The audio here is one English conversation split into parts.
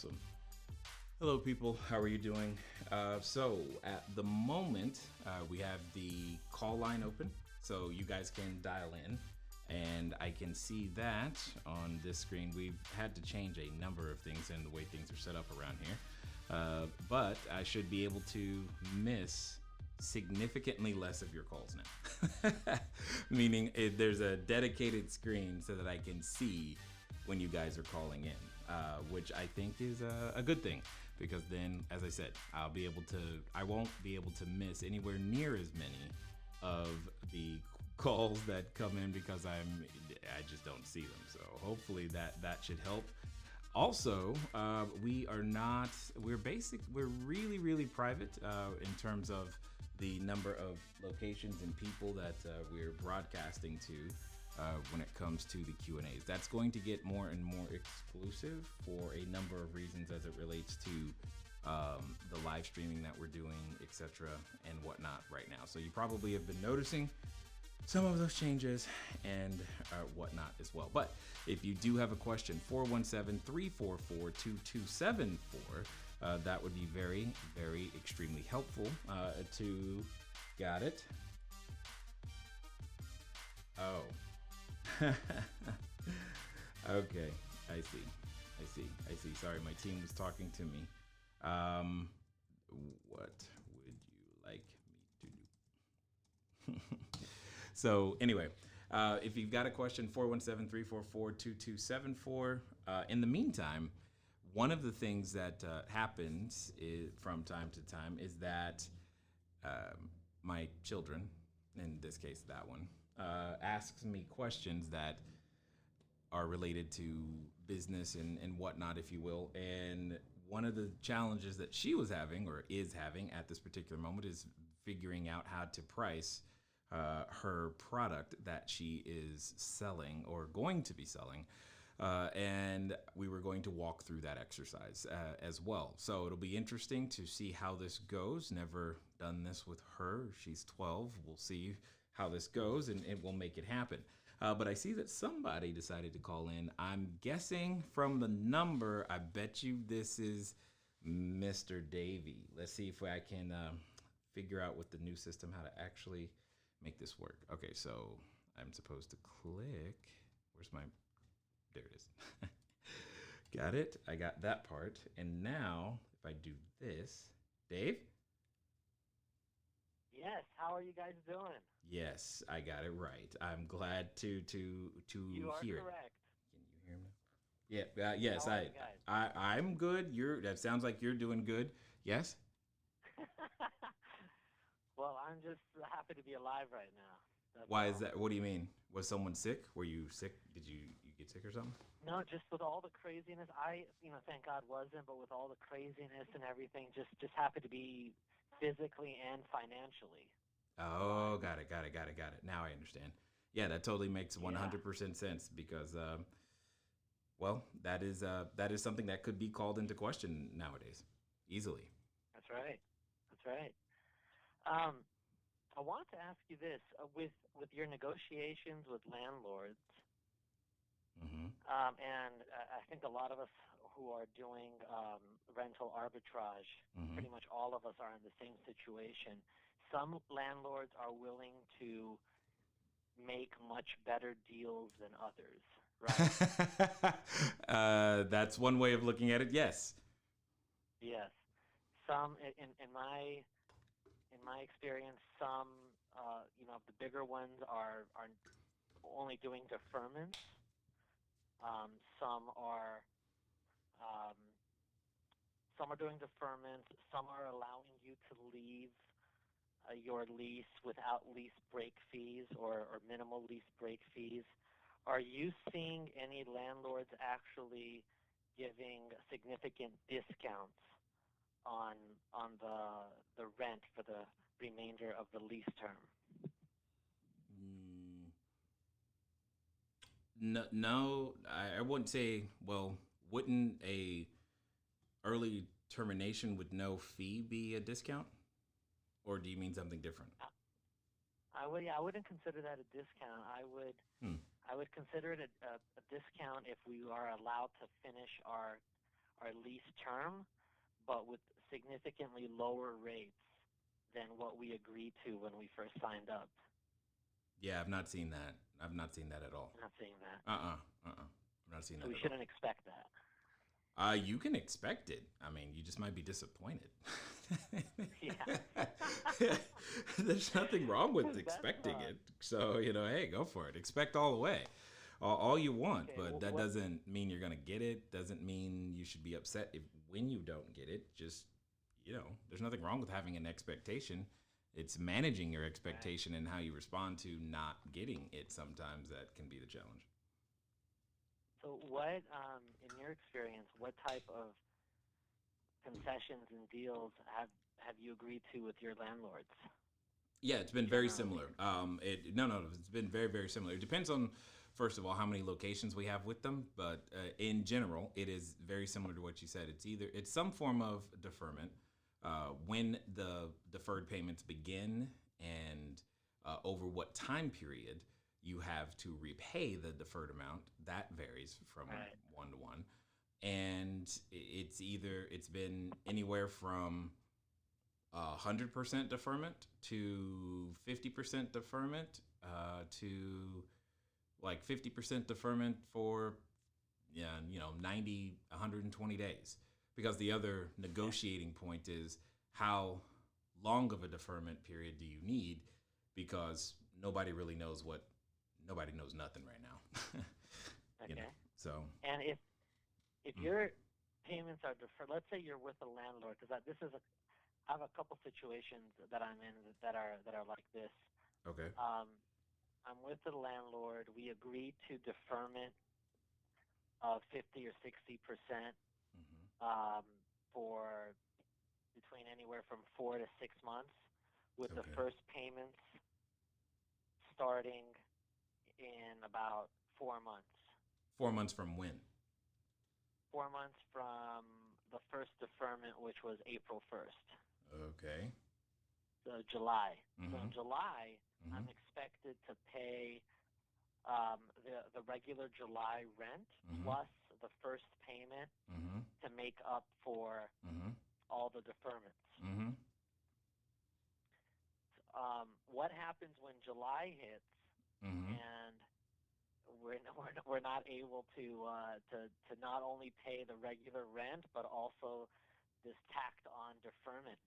Awesome. Hello, people. How are you doing? So at the moment, we have the call line open, so you guys can dial in, and I can see that on this screen. We've had to change a number of things in the way things are set up around here, but I should be able to miss significantly less of your calls now. Meaning there's a dedicated screen so that I can see when you guys are calling in, which I think is a good thing, because then, as I said, I won't be able to miss anywhere near as many of the calls that come in because I just don't see them. So hopefully that should help. Also, we're really, really private in terms of the number of locations and people that we're broadcasting to when it comes to the Q&As. That's going to get more and more exclusive for a number of reasons as it relates to the live streaming that we're doing, etc. and whatnot right now. So you probably have been noticing some of those changes and whatnot as well. But if you do have a question, 417-344-2274, that would be very, very extremely helpful got it? Oh. Okay, I see. Sorry, my team was talking to me. What would you like me to do? So anyway, if you've got a question, 417-344-2274. In the meantime, one of the things that happens from time to time is that my children, in this case that one, asks me questions that are related to business and whatnot, if you will. And one of the challenges that she was having, or is having at this particular moment, is figuring out how to price her product that she is selling or going to be selling. And we were going to walk through that exercise as well. So it'll be interesting to see how this goes. Never done this with her. She's 12. We'll see how this goes, and we'll make it happen. But I see that somebody decided to call in. I'm guessing from the number, I bet you this is Mr. Davey. Let's see if I can figure out with the new system how to actually make this work. Okay, so I'm supposed to click. There it is. Got it. I got that part. And now if I do this, Dave? Yes, how are you guys doing? Yes, I got it right. I'm glad to You are hear correct. It. Can you hear me? Yeah. Yes, How are you guys? I'm good. That sounds like you're doing good. Yes. Well, I'm just happy to be alive right now. That's Why all. is that? What do you mean? Was someone sick? Were you sick? Did you get sick or something? No, just with all the craziness, thank God wasn't, but with all the craziness and everything, just happy to be physically and financially. Oh, got it. Now I understand. Yeah, that totally makes 100% sense because, well, that is something that could be called into question nowadays, easily. That's right. I wanted to ask you this: with your negotiations with landlords, Mm-hmm. and I think a lot of us who are doing rental arbitrage, Mm-hmm. pretty much all of us are in the same situation. Some landlords are willing to make much better deals than others, right? That's one way of looking at it. Yes. Yes. Some, in my experience, some the bigger ones are only doing deferments. Some are doing deferments. Some are allowing you to leave your lease without lease break fees or minimal lease break fees. Are you seeing any landlords actually giving significant discounts on the rent for the remainder of the lease term? No, I wouldn't say. Well, wouldn't a early termination with no fee be a discount, or do you mean something different? I wouldn't consider that a discount. I would consider it a discount if we are allowed to finish our our lease term, but with significantly lower rates than what we agreed to when we first signed up. Yeah, I've not seen that. I've not seen that at all. I'm not seeing that. I've not seen So that we at shouldn't expect that. all. You can expect it. I mean, you just might be disappointed. Yeah. There's nothing wrong with That's expecting it. So, hey, go for it. Expect all the way. All you want, Okay, but that doesn't mean you're going to get it. Doesn't mean you should be upset when you don't get it. Just, there's nothing wrong with having an expectation. It's managing your expectation and how you respond to not getting it. Sometimes that can be the challenge. So what, in your experience, what type of concessions and deals have you agreed to with your landlords? Yeah, it's been very similar. No, it's been very, very similar. It depends on, first of all, how many locations we have with them, but in general, it is very similar to what you said. It's some form of deferment when the deferred payments begin and over what time period you have to repay the deferred amount. That varies from one to one, and it's been anywhere from 100% deferment to 50% deferment to like 50% deferment for 90, 120 days. Because the other negotiating point is how long of a deferment period do you need? Because nobody really knows nobody knows nothing right now. Okay. So. And if your payments are deferred, let's say you're with a landlord, because I have a couple situations that I'm in that are like this. Okay. I'm with the landlord. We agreed to deferment of 50 or 60% for between anywhere from 4 to 6 months, with the first payments starting in about 4 months. 4 months from when? 4 months from the first deferment, which was April 1st. Okay. So July. So in July, I'm expected to pay the regular July rent plus the first payment to make up for all the deferments. What happens when July hits and we're not able to not only pay the regular rent but also this tacked on deferment?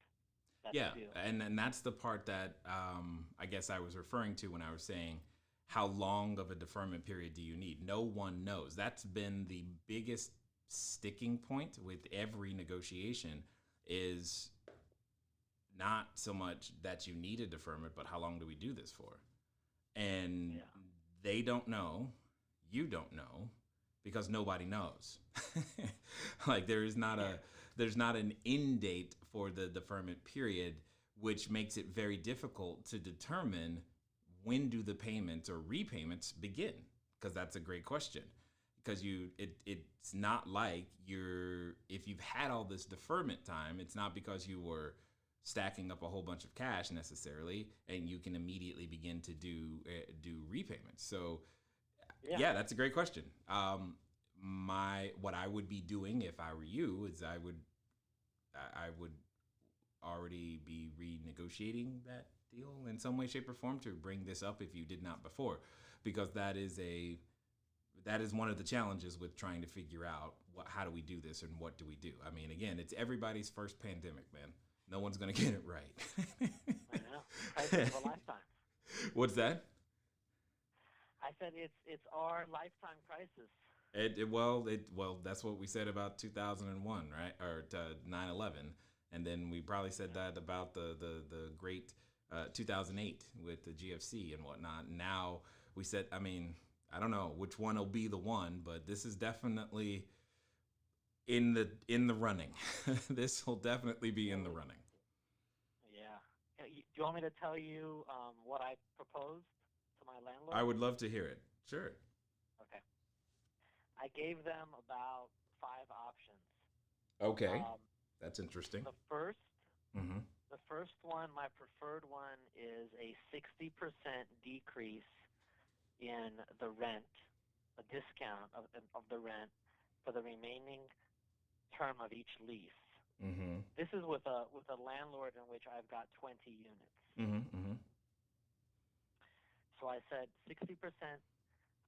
Yeah, and that's the part that I guess I was referring to when I was saying how long of a deferment period do you need? No one knows. That's been the biggest sticking point with every negotiation, is not so much that you need a deferment, but how long do we do this for? And they don't know, you don't know, because nobody knows. Like there's not an end date for the deferment period, which makes it very difficult to determine when do the payments or repayments begin, because that's a great question. Because it's not like if you've had all this deferment time, it's not because you were stacking up a whole bunch of cash necessarily, and you can immediately begin to do repayments. So yeah, that's a great question. What I would be doing if I were you is I would already be renegotiating that deal in some way, shape, or form to bring this up if you did not before, because that is one of the challenges with trying to figure out how do we do this and what do we do. I mean, again, it's everybody's first pandemic, man. No one's gonna get it right. I know. Crisis of a lifetime. What's that? I said it's our lifetime crisis. Well, that's what we said about 2001, right? Or 9/11, and then we probably said that about the great 2008 with the GFC and whatnot. Now we said, I mean, I don't know which one will be the one, but this is definitely in the running. This will definitely be in the running. Yeah. Do you want me to tell you what I proposed to my landlord? I would love to hear it. Sure. Okay. I gave them about 5 options. Okay. That's interesting. The first one, my preferred one, is a 60% decrease in the rent, a discount of the rent for the remaining term of each lease. Mm-hmm. This is with a landlord in which I've got 20 units. Mm-hmm. Mm-hmm. So I said 60%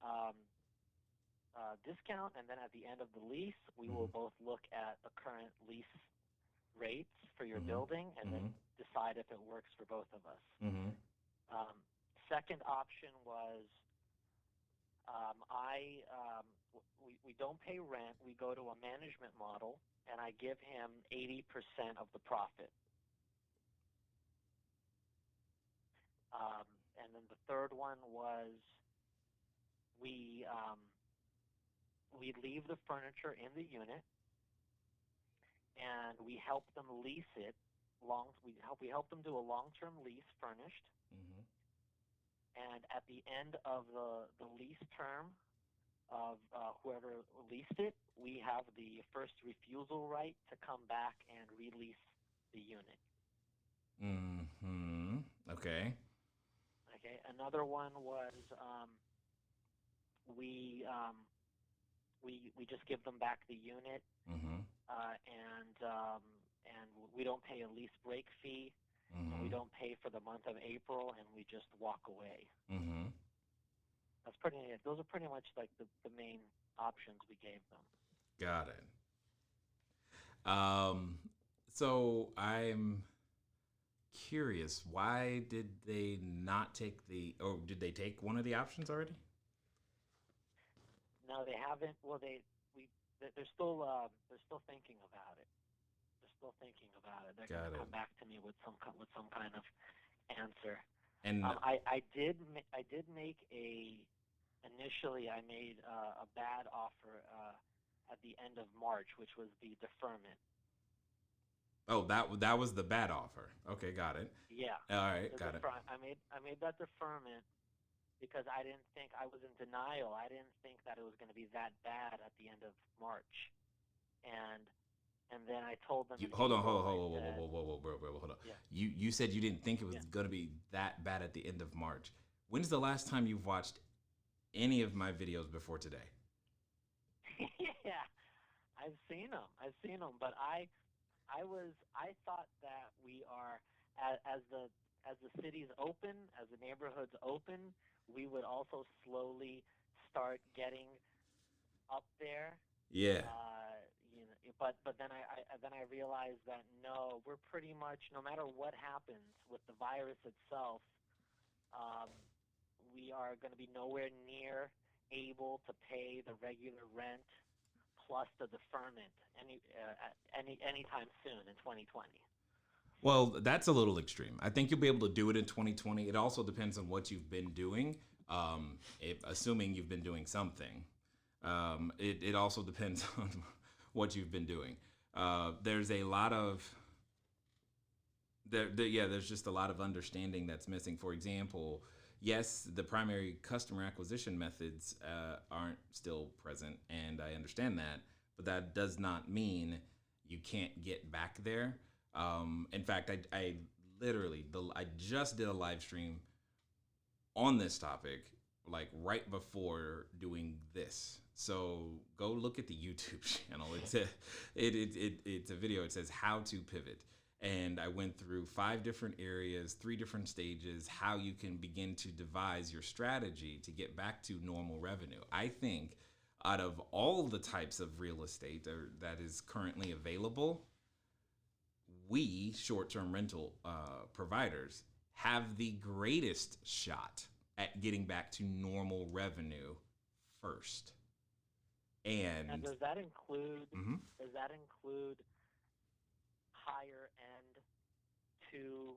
um, discount, and then at the end of the lease, we will both look at the current lease rates for your Mm-hmm. building and then decide if it works for both of us. Mm-hmm. Second option was we don't pay rent. We go to a management model, and I give him 80% of the profit. And then the third one was we leave the furniture in the unit, and we help them lease it. We help them do a long-term lease furnished. Mm-hmm. And at the end of the lease term of whoever leased it, we have the first refusal right to come back and release the unit. Mm-hmm. Okay. Okay. Another one was we just give them back the unit, Mm-hmm. and we don't pay a lease break fee, and we don't pay for the month of April, and we just walk away. Mm-hmm. Those are pretty much like the main options we gave them. Got it. So I'm curious, why did they not take or did they take one of the options already? No, they haven't. Well, they're still thinking about it. They're still thinking about it. They're going to come back to me with some kind of answer. And I did make initially I made a bad offer at the end of March, which was the deferment. Oh, that was the bad offer. Okay, got it. Yeah. All right, got it. I made that deferment because I didn't think, I was in denial. I didn't think that it was going to be that bad at the end of March, and then I told them. Hold on, hold on. Yeah. You said you didn't think it was going to be that bad at the end of March. When's the last time you've watched any of my videos before today? Yeah, I've seen them, but I thought that we are, as the cities open, as the neighborhoods open, we would also slowly start getting up there. Yeah. But then I realized that no, we're pretty much, no matter what happens with the virus itself, we are going to be nowhere near able to pay the regular rent plus the deferment anytime soon in 2020. Well, that's a little extreme. I think you'll be able to do it in 2020. It also depends on what you've been doing. Assuming you've been doing something, it also depends on what you've been doing. There's a lot of there's just a lot of understanding that's missing. For example, yes, the primary customer acquisition methods aren't still present, and I understand that, but that does not mean you can't get back there. In fact, I just did a live stream on this topic, like right before doing this. So go look at the YouTube channel. It's a video. It says how to pivot. And I went through 5 different areas, 3 different stages, how you can begin to devise your strategy to get back to normal revenue. I think out of all the types of real estate that is currently available, we short-term rental providers have the greatest shot at getting back to normal revenue first. And does that include mm-hmm. Higher end 2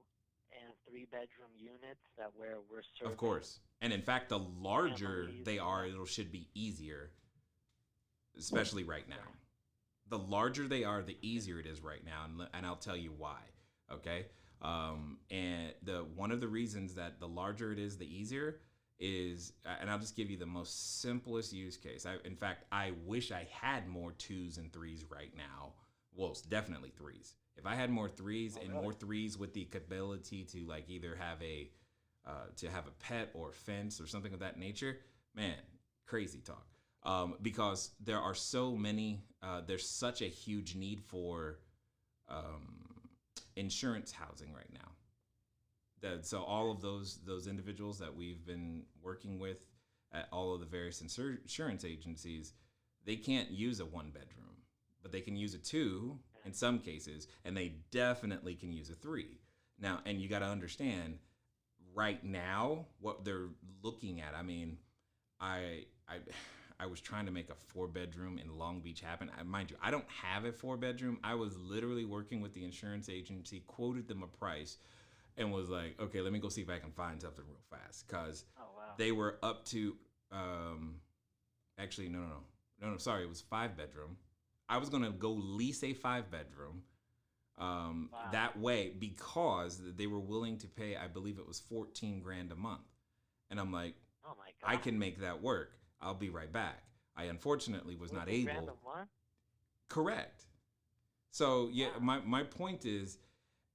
and 3 bedroom units that where we're serving? Of course. And in fact, the larger they are, it should be easier, especially right now. The larger they are, the easier it is right now, and I'll tell you why. Okay, and one of the reasons that the larger it is, the easier is, and I'll just give you the most simplest use case. In fact, I wish I had more 2s and 3s right now. Well, it's definitely 3s. If I had more 3s more 3s with the ability to like either have a pet or fence or something of that nature, man, crazy talk. because there are so many. There's such a huge need for insurance housing right now. So all of those individuals that we've been working with at all of the various insurance agencies, they can't use a 1 bedroom, but they can use a 2 in some cases, and they definitely can use a 3. Now, and you got to understand, right now, what they're looking at. I mean, I was trying to make a 4 bedroom in Long Beach happen. Mind you, I don't have a 4 bedroom. I was literally working with the insurance agency, quoted them a price, and was like, okay, let me go see if I can find something real fast, because they were up to, actually, no, sorry, it was 5 bedroom. I was gonna go lease a 5 bedroom, that way, because they were willing to pay, I believe it was 14 grand a month, and I'm like, oh my God, I can make that work. I'll be right back. I unfortunately was not able. Grand a month? Correct. So yeah, my point is,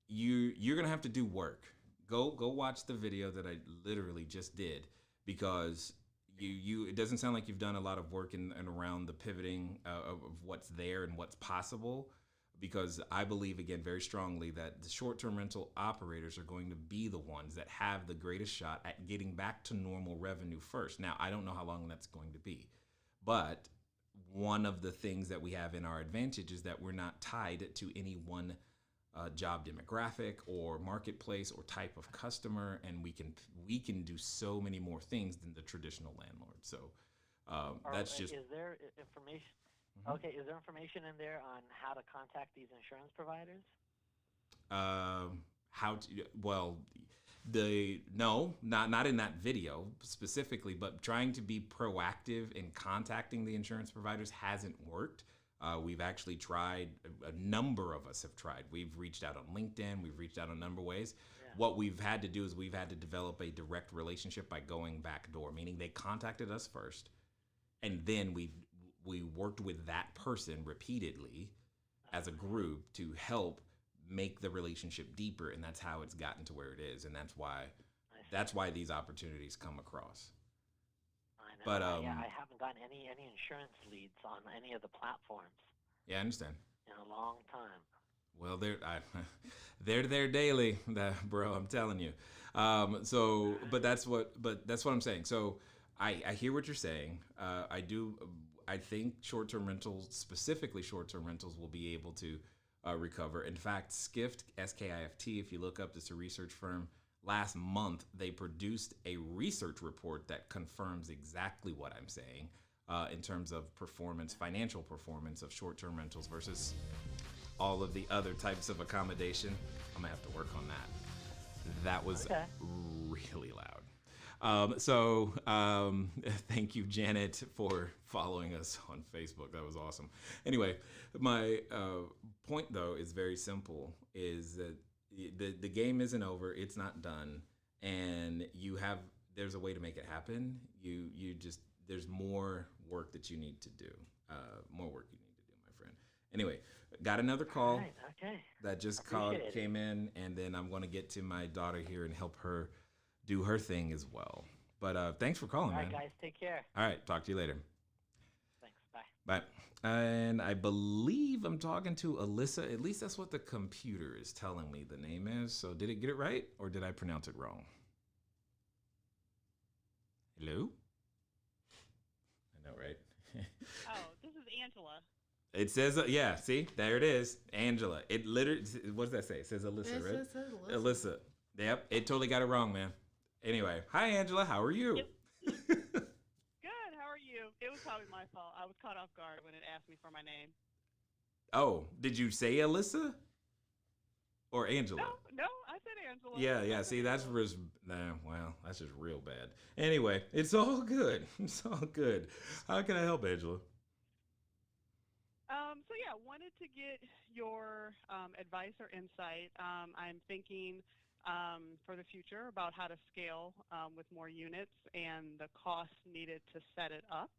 you're gonna have to do work. Go watch the video that I literally just did, because it doesn't sound like you've done a lot of work in and around the pivoting of what's there and what's possible, because I believe, again, very strongly that the short-term rental operators are going to be the ones that have the greatest shot at getting back to normal revenue first. Now, I don't know how long that's going to be, but one of the things that we have in our advantage is that we're not tied to any one job demographic or marketplace or type of customer, and we can do so many more things than the traditional landlord. So that's just. Is there information? Mm-hmm. Okay, is there information in there on how to contact these insurance providers? Not in that video specifically, but trying to be proactive in contacting the insurance providers hasn't worked. We've actually tried, a number of us have tried. We've reached out on LinkedIn, we've reached out a number of ways. Yeah. What we've had to do is we've had to develop a direct relationship by going back door, meaning they contacted us first, and then we worked with that person repeatedly as a group to help make the relationship deeper, and that's how it's gotten to where it is, and that's why these opportunities come across. But I haven't gotten any insurance leads on any of the platforms. Yeah, I understand. In a long time. Well, they're there daily, bro. I'm telling you. But that's what I'm saying. So I hear what you're saying. I think short-term rentals, specifically short-term rentals, will be able to recover. In fact, Skift, SKIFT, if you look up, it's a research firm. Last month, they produced a research report that confirms exactly what I'm saying in terms of financial performance of short-term rentals versus all of the other types of accommodation. I'm going to have to work on that. That was really loud. Thank you, Janet, for following us on Facebook. That was awesome. Anyway, my point, though, is very simple, is that the game isn't over. It's not done. And there's a way to make it happen. There's more work that you need to do. More work you need to do, my friend. Anyway, got another call that just came in, and then I'm going to get to my daughter here and help her do her thing as well. But thanks for calling, man. All right, guys, take care. All right, talk to you later. Thanks, bye. Bye. And I believe I'm talking to Alyssa. At least that's what the computer is telling me the name is. So did it get it right, or did I pronounce it wrong? Hello? I know, right? Oh, this is Angela. It says, yeah, see? There it is. Angela. It literally, what does that say? It says Alyssa, right? It says Alyssa. Yep, it totally got it wrong, man. Anyway, hi, Angela. How are you? Good. How are you? It was probably my fault. I was caught off guard when it asked me for my name. Oh, did you say Alyssa? Or Angela? No, I said Angela. Yeah. See, that's that's just real bad. Anyway, it's all good. It's all good. How can I help, Angela? Wanted to get your advice or insight. I'm thinking for the future about how to scale with more units and the costs needed to set it up.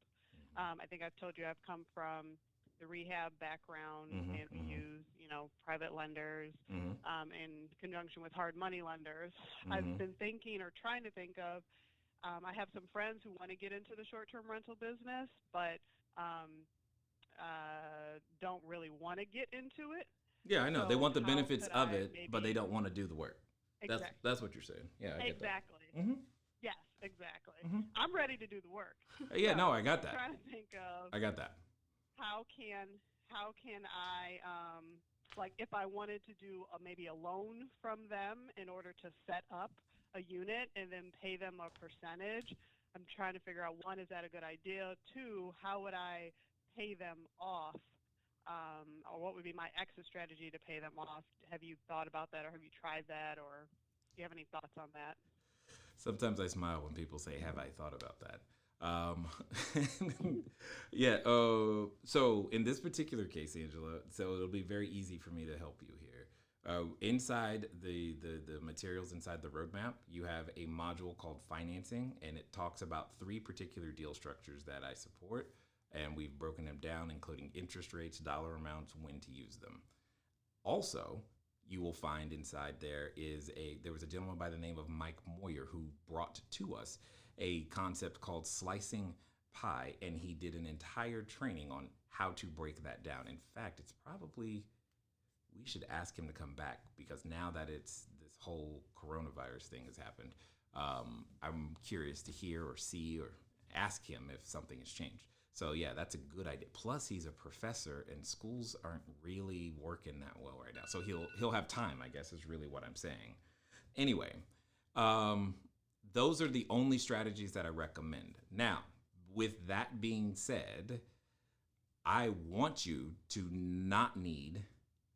I think I've told you I've come from the rehab background, and we use, private lenders in conjunction with hard money lenders. I've been thinking or trying to think of I have some friends who want to get into the short-term rental business, but don't really want to get into it. Yeah, I know. They So want the how benefits could of I it, but they maybe don't want to do the work. exactly That's what you're saying. Yeah, I get that. exactly yes exactly. Hmm. I'm ready to do the work. Yeah, no, So I got I'm that. trying to think of I got that. how can I like if I wanted to do maybe a loan from them in order to set up a unit and then pay them a percentage. I'm trying to figure out, one, is that a good idea? Two, how would I pay them off? Or what would be my exit strategy to pay them off? Have you thought about that, or have you tried that, or do you have any thoughts on that? Sometimes I smile when people say, "Have I thought about that?" Yeah. So in this particular case, Angela, so it'll be very easy for me to help you here. Inside the materials inside the roadmap, you have a module called financing, and it talks about three particular deal structures that I support, and we've broken them down, including interest rates, dollar amounts, when to use them. Also, you will find inside there was a gentleman by the name of Mike Moyer who brought to us a concept called slicing pie, and he did an entire training on how to break that down. In fact, it's probably we should ask him to come back, because now that it's this whole coronavirus thing has happened, I'm curious to hear or see or ask him if something has changed. So yeah, that's a good idea. Plus, he's a professor, and schools aren't really working that well right now. So he'll have time, I guess, is really what I'm saying. Anyway, those are the only strategies that I recommend. Now, with that being said, I want you to not need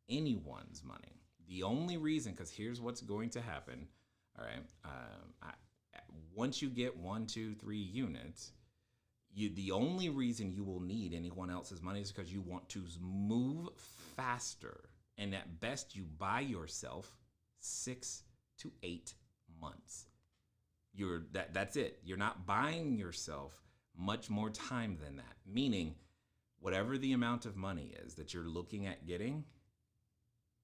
anyone's money. The only reason, because here's what's going to happen. All right, once you get 1, 2, 3 units, the only reason you will need anyone else's money is because you want to move faster, and at best you buy yourself 6 to 8 months. That's it. You're not buying yourself much more time than that. Meaning, whatever the amount of money is that you're looking at getting,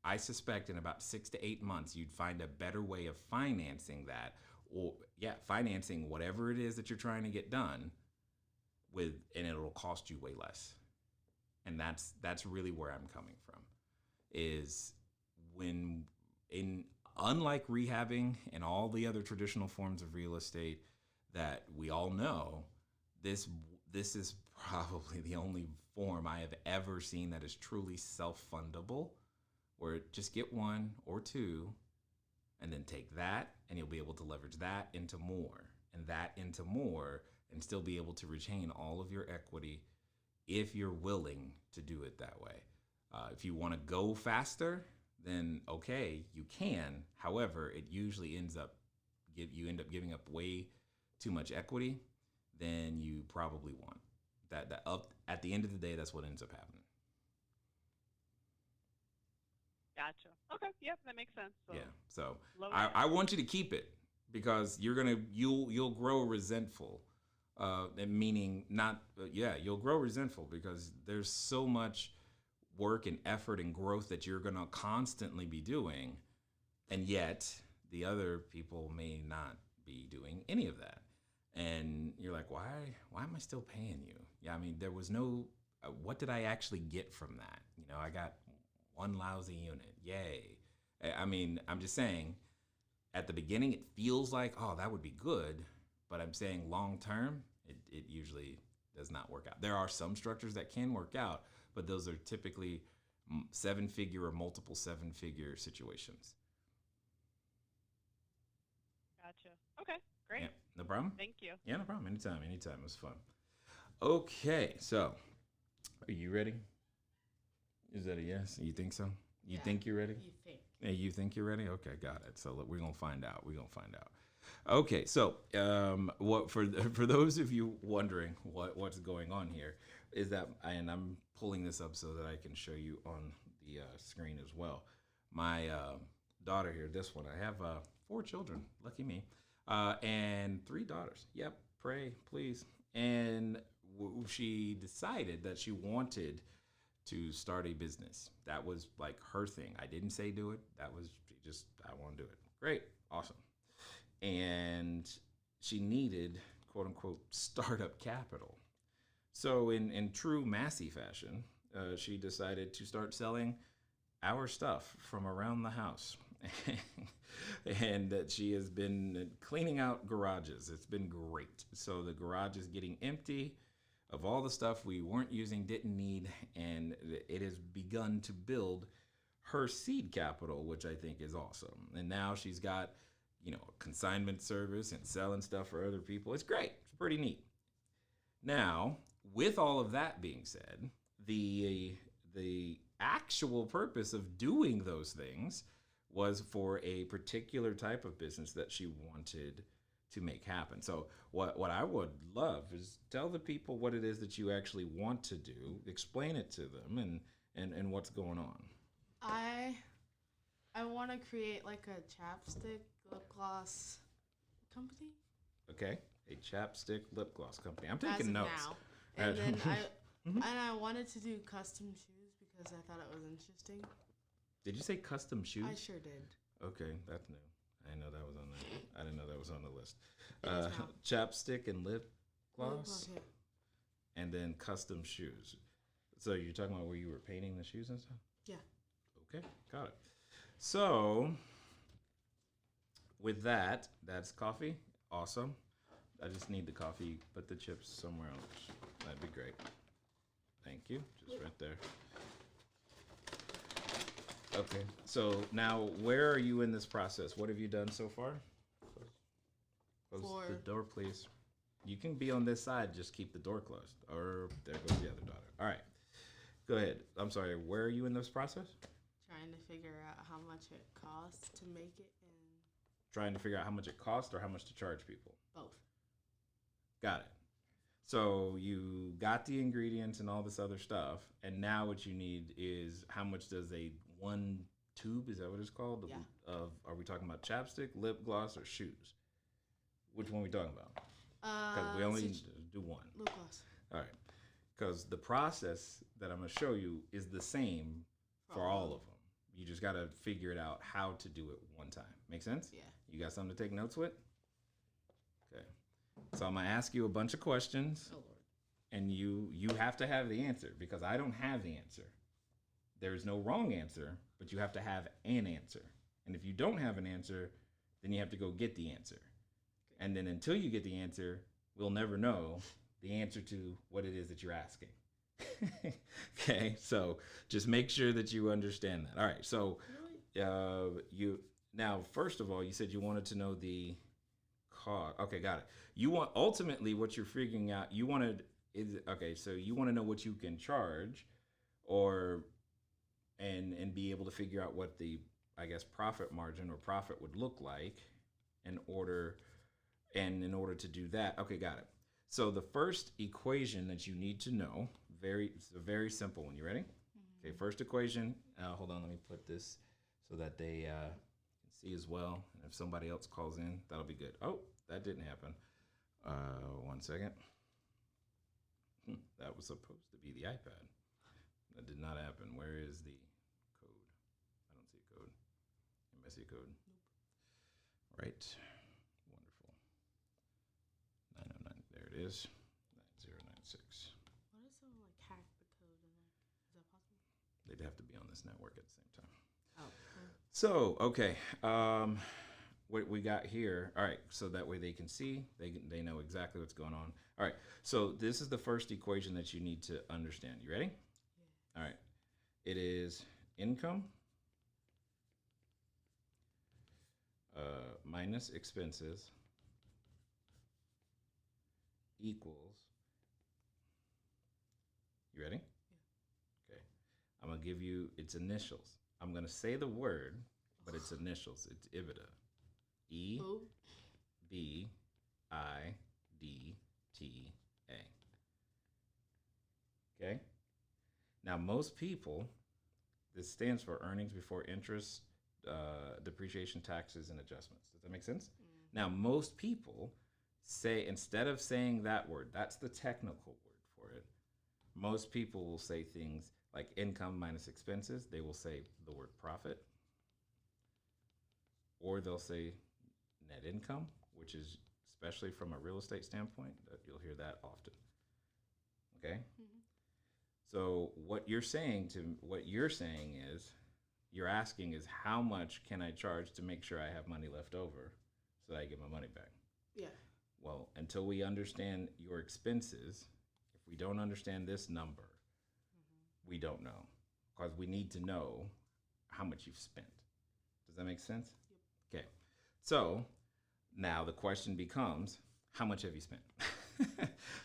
I suspect in about 6 to 8 months you'd find a better way of financing that, or financing whatever it is that you're trying to get done and it'll cost you way less. And that's really where I'm coming from, is when unlike rehabbing and all the other traditional forms of real estate that we all know, this is probably the only form I have ever seen that is truly self-fundable, where just get 1 or 2 and then take that, and you'll be able to leverage that into more and that into more, and still be able to retain all of your equity if you're willing to do it that way. If you want to go faster, then okay, you can. However, it usually you end up giving up way too much equity than you probably want. That up at the end of the day, that's what ends up happening. Gotcha. Okay. Yep, that makes sense. So Yeah. So low I want you to keep it, because you'll grow resentful. Meaning not you'll grow resentful, because there's so much work and effort and growth that you're gonna constantly be doing, and yet the other people may not be doing any of that, and you're like, why am I still paying you? Yeah, I mean, there was no what did I actually get from that? I got one lousy unit. Yay. I mean, I'm just saying, at the beginning it feels like, oh, that would be good, but I'm saying long term it usually does not work out. There are some structures that can work out, but those are typically 7-figure or multiple 7-figure situations. Gotcha. Okay, great. Yeah, no problem. Thank you. Yeah, no problem. Anytime. It was fun. Okay, so are you ready? Is that a yes? You think so? You think you're ready? You think. Yeah, you think you're ready? Okay, got it. So we're gonna find out. Okay, so what for those of you wondering what's going on here is that, and I'm pulling this up so that I can show you on the screen as well. My daughter here, this one, I have 4 children, lucky me, and 3 daughters. Yep, pray, please. And she decided that she wanted to start a business. That was like her thing. I didn't say do it. That was just, I want to do it. Great, awesome. And she needed, quote unquote, startup capital. So, in true Massey fashion, she decided to start selling our stuff from around the house. And that she has been cleaning out garages. It's been great. So, the garage is getting empty of all the stuff we weren't using, didn't need, and it has begun to build her seed capital, which I think is awesome. And now she's got, consignment service and selling stuff for other people. It's great. It's pretty neat. Now, with all of that being said, the actual purpose of doing those things was for a particular type of business that she wanted to make happen. So what I would love is tell the people what it is that you actually want to do, explain it to them, and what's going on. I want to create like a chapstick lip gloss company. Okay, a chapstick lip gloss company. I'm taking notes. Now. And then I wanted to do custom shoes because I thought it was interesting. Did you say custom shoes? I sure did. Okay, that's new. I didn't know that was on there. I didn't know that was on the list. Chapstick and lip gloss, Yeah. and then custom shoes. So you're talking about where you were painting the shoes and stuff? Yeah. Okay, got it. So with that's coffee. Awesome. I just need the coffee. Put the chips somewhere else. That'd be great. Thank you. Just right there. Okay. So now, where are you in this process? What have you done so far? Close the door, please. You can be on this side. Just keep the door closed. Or there goes the other daughter. All right. Go ahead. I'm sorry. Where are you in this process? Trying to figure out how much it costs to make it and Trying to figure out how much it costs or how much to charge people? both. Got it. So you got the ingredients and all this other stuff, and now what you need is how much does a one tube, is that what it's called? Yeah. Are we talking about chapstick, lip gloss, or shoes? Which one are we talking about? Because we only do one. Lip gloss. All right. Because the process that I'm going to show you is the same for all of them. You just got to figure it out how to do it one time. Make sense? Yeah. You got something to take notes with? Okay. So I'm going to ask you a bunch of questions. Oh, Lord. And you have to have the answer because I don't have the answer. There is no wrong answer, but you have to have an answer. And if you don't have an answer, then you have to go get the answer. And then until you get the answer, we'll never know the answer to what it is that you're asking. Okay, so just make sure that you understand that. All right, so now first of all, you said you wanted to know the cost. Okay, got it. You want ultimately what you're figuring out. You wanted so you want to know what you can charge, and be able to figure out what the profit margin or profit would look like in order to do that. Okay, got it. So the first equation that you need to know, it's a very simple one. You ready? Mm-hmm. Okay, first equation. Hold on, let me put this so that they can see as well. And if somebody else calls in, that'll be good. Oh, that didn't happen. 1 second. That was supposed to be the iPad. That did not happen. Where is the code? I don't see a code. Anybody see a code? Nope. Right. Wonderful. 909. There it is. 9096. What if someone like hacked the code and is that possible? They'd have to be on this network at the same time. Oh. Okay. So, okay. What we got here. All right. So that way they can see. They know exactly what's going on. All right. So this is the first equation that you need to understand. You ready? Yeah. All right. It is income minus expenses equals. You ready? Yeah. Okay. I'm going to give you its initials. I'm going to say the word, but its initials. It's EBITDA. E B I D T A. Okay? Now, most people, this stands for earnings before interest, depreciation, taxes, and adjustments. Does that make sense? Mm. Now, most people say, instead of saying that word, that's the technical word for it, most people will say things like income minus expenses. They will say the word profit. Or they'll say net income, which is especially from a real estate standpoint. You'll hear that often. Okay. Mhm. So what you're saying is, you're asking is, how much can I charge to make sure I have money left over so that I get my money back? Yeah. Well, until we understand your expenses, if we don't understand this number, we don't know, because we need to know how much you've spent. Does that make sense? Yep. Okay. So now the question becomes, how much have you spent?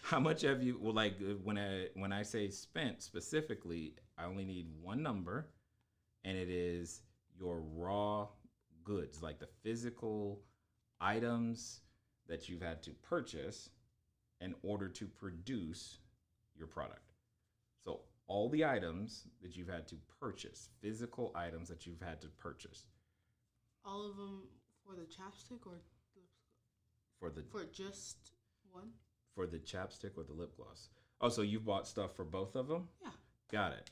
How much have you, well, like when I say spent specifically, I only need one number, and it is your raw goods, like the physical items that you've had to purchase in order to produce your product. So all the items that you've had to purchase, physical items that you've had to purchase. All of them for the chapstick or for just one? For the chapstick or the lip gloss. Oh, so you bought stuff for both of them? Yeah. Got it.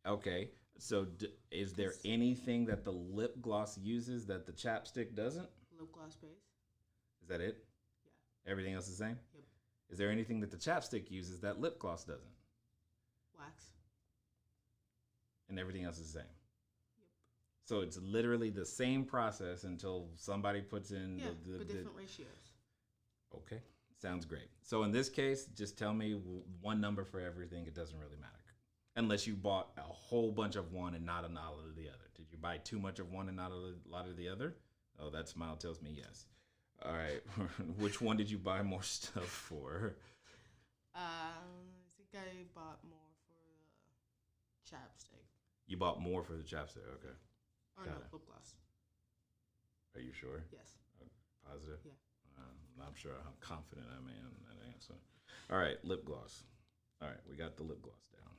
Okay. So is there anything that the lip gloss uses that the chapstick doesn't? Lip gloss base. Is that it? Yeah. Everything else is the same? Yep. Is there anything that the chapstick uses that lip gloss doesn't? Wax. And everything else is the same? Yep. So it's literally the same process until somebody puts in but different ratios. Okay. Sounds great. So in this case, just tell me one number for everything. It doesn't really matter. Unless you bought a whole bunch of one and not a lot of the other. Did you buy too much of one and not a lot of the other? Oh, that smile tells me yes. All right. Which one did you buy more stuff for? I think I bought more for the chapstick. You bought more for the chapstick. Okay. Or Got no, it. lip gloss. Are you sure? Yes. Positive? Yeah. I'm not sure how confident I am in that answer. All right, lip gloss. All right, we got the lip gloss down.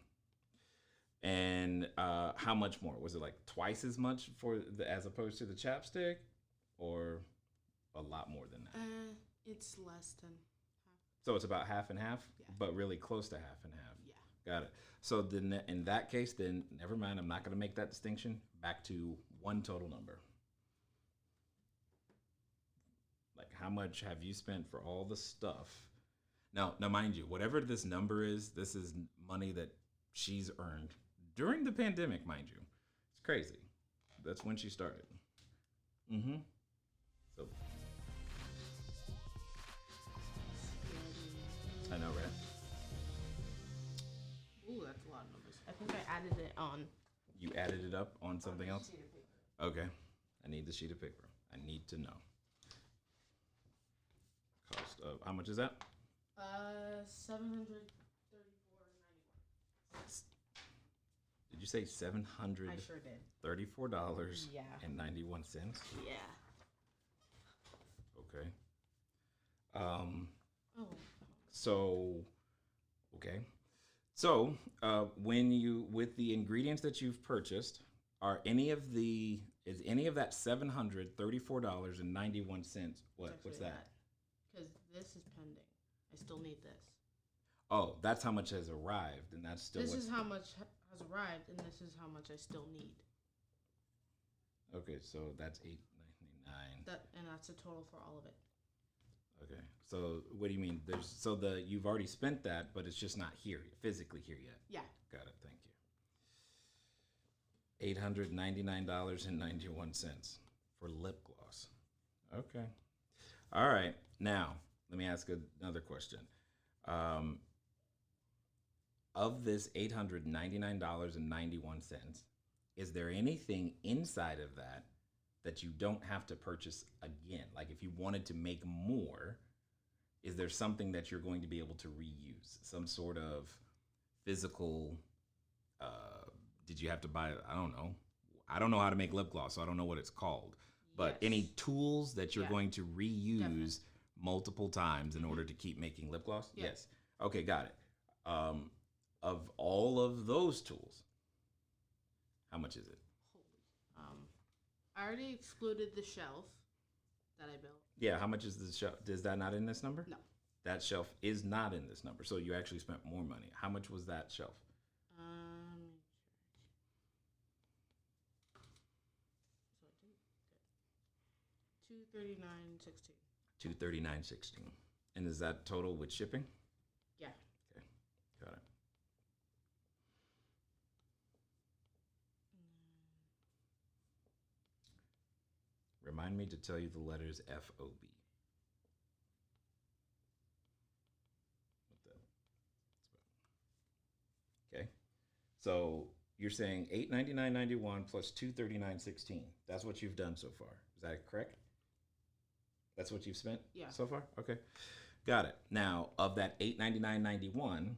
And how much more? Was it like twice as much as opposed to the chapstick, or a lot more than that? It's less than half. So it's about half and half, Yeah. but really close to half and half. Yeah. Got it. So then, in that case, then never mind. I'm not going to make that distinction. Back to one total number. Like, how much have you spent for all the stuff? Now, mind you, whatever this number is, this is money that she's earned during the pandemic, mind you. It's crazy. That's when she started. Mm-hmm. So, I know, right? Ooh, that's a lot of numbers. I think I added it on. You added it up on something else? Sheet of paper. Okay. I need the sheet of paper. I need to know. Cost of, how much is that? $734.91. Did you say $734.91? I sure did. Yeah. Yeah. Okay. Oh. So, okay. So, with the ingredients that you've purchased, is any of that $734.91? What's that? Because this is pending. I still need this. Oh, that's how much has arrived, and that's still. This is how much has arrived, and this is how much I still need. Okay, so that's $8.99. And that's a total for all of it. Okay, so what do you mean? You've already spent that, but it's just not physically here yet. Yeah. Got it. Thank you. $899.91 for lip gloss. Okay. All right. Now let me ask another question. Of this $899.91, is there anything inside of that you don't have to purchase again? Like, if you wanted to make more, is there something that you're going to be able to reuse? Some sort of physical, did you have to buy, I don't know. I don't know how to make lip gloss, so I don't know what it's called. But Yes. any tools that you're going to reuse Definitely. multiple times in order to keep making lip gloss? Yeah. Yes. Okay, got it. Of all of those tools, how much is it? I already excluded the shelf that I built. Yeah, how much is the shelf? Is that not in this number? No. That shelf is not in this number, so you actually spent more money. How much was that shelf? So I did $239.16. $239.16. And is that total with shipping? Yeah. Okay, got it. Remind me to tell you the letters FOB. Okay, so you're saying $899.91 plus $239.16. That's what you've done so far. Is that correct? That's what you've spent so far? Okay, got it. Now, of that $899.91,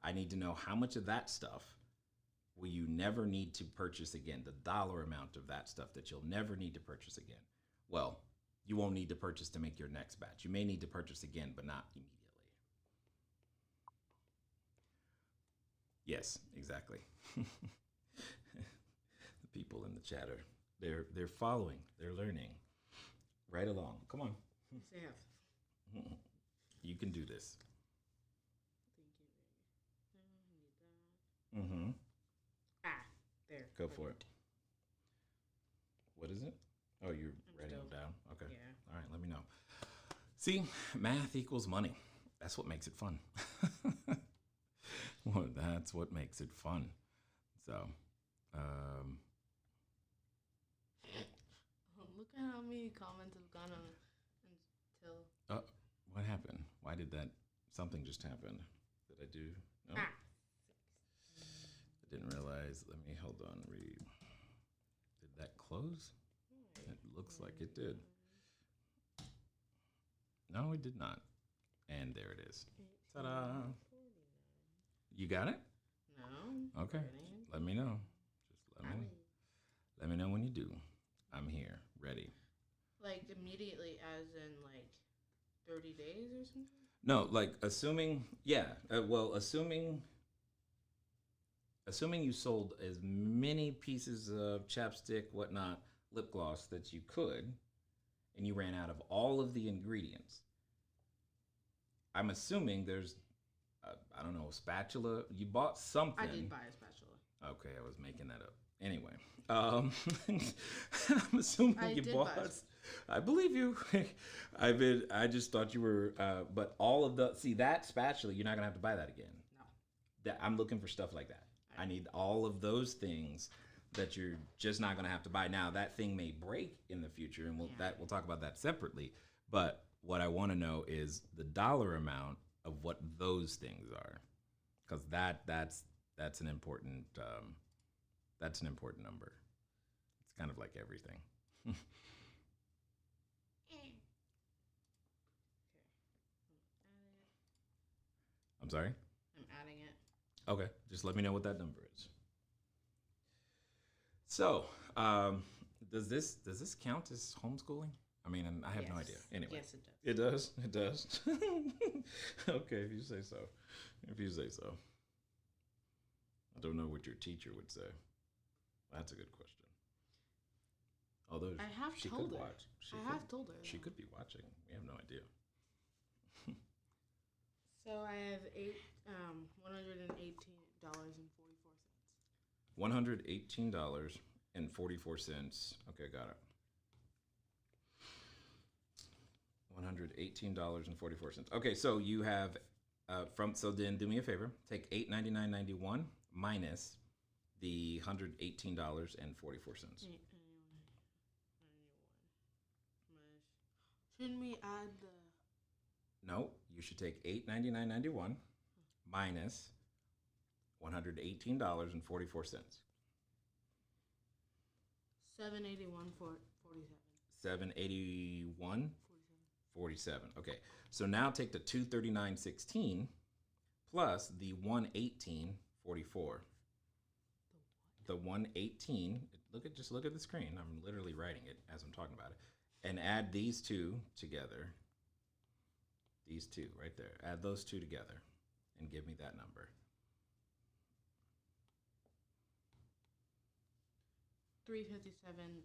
I need to know how much of that stuff will you never need to purchase again, the dollar amount of that stuff that you'll never need to purchase again. Well, you won't need to purchase to make your next batch. You may need to purchase again, but not immediately. Yes, exactly. The people in the chat they're following, they're learning. Right along. Come on. Yes, I have. You can do this. Thank you. Mm-hmm. There. Go for it. What is it? Oh, you're writing them down? Okay. Yeah. All right, let me know. See, math equals money. That's what makes it fun. Well, that's what makes it fun. So, look at how many comments have gone on until. what happened? Why did that? Something just happened. Did I do? No. I didn't realize. Let me hold on. Read. Did that close? It looks like it did. No, it did not. And there it is. Ta-da! You got it? No. Okay. Let me know. Just let me know when you do. I'm here, ready. Like immediately, as in like 30 days or something? No, like assuming, assuming you sold as many pieces of chapstick, whatnot, lip gloss that you could, and you ran out of all of the ingredients. I'm assuming there's, I don't know, a spatula. You bought something. I did buy a spatula. Okay, I was making that up. Anyway, I'm assuming you bought. I believe you. I just thought you were. But all of that spatula, you're not gonna have to buy that again. No. I'm looking for stuff like that. I need all of those things that you're just not gonna have to buy. Now that thing may break in the future, and we'll talk about that separately. But what I want to know is the dollar amount of what those things are, because that's an important number. It's kind of like everything. I'm sorry? I'm adding it. Okay, just let me know what that number is. So, does this count as homeschooling? I mean, I have no idea. Anyway. Yes, it does. It does? It does? Okay, if you say so. I don't know what your teacher would say. That's a good question. Although I have she told could her. watch. I have told her. She could be watching. We have no idea. So I have $118.44. $118.44. Okay, got it. $118.44. Okay, so you have so then do me a favor. Take $899.91 minus the $118.44. Shouldn't we add the? No, you should take $899.91 minus $118.44. $781.47. $781.47. Okay, so now take the $239.16 plus the $118.44. The $118. Look at the screen. I'm literally writing it as I'm talking about it, and add these two together. These two right there. Add those two together, and give me that number. 357 and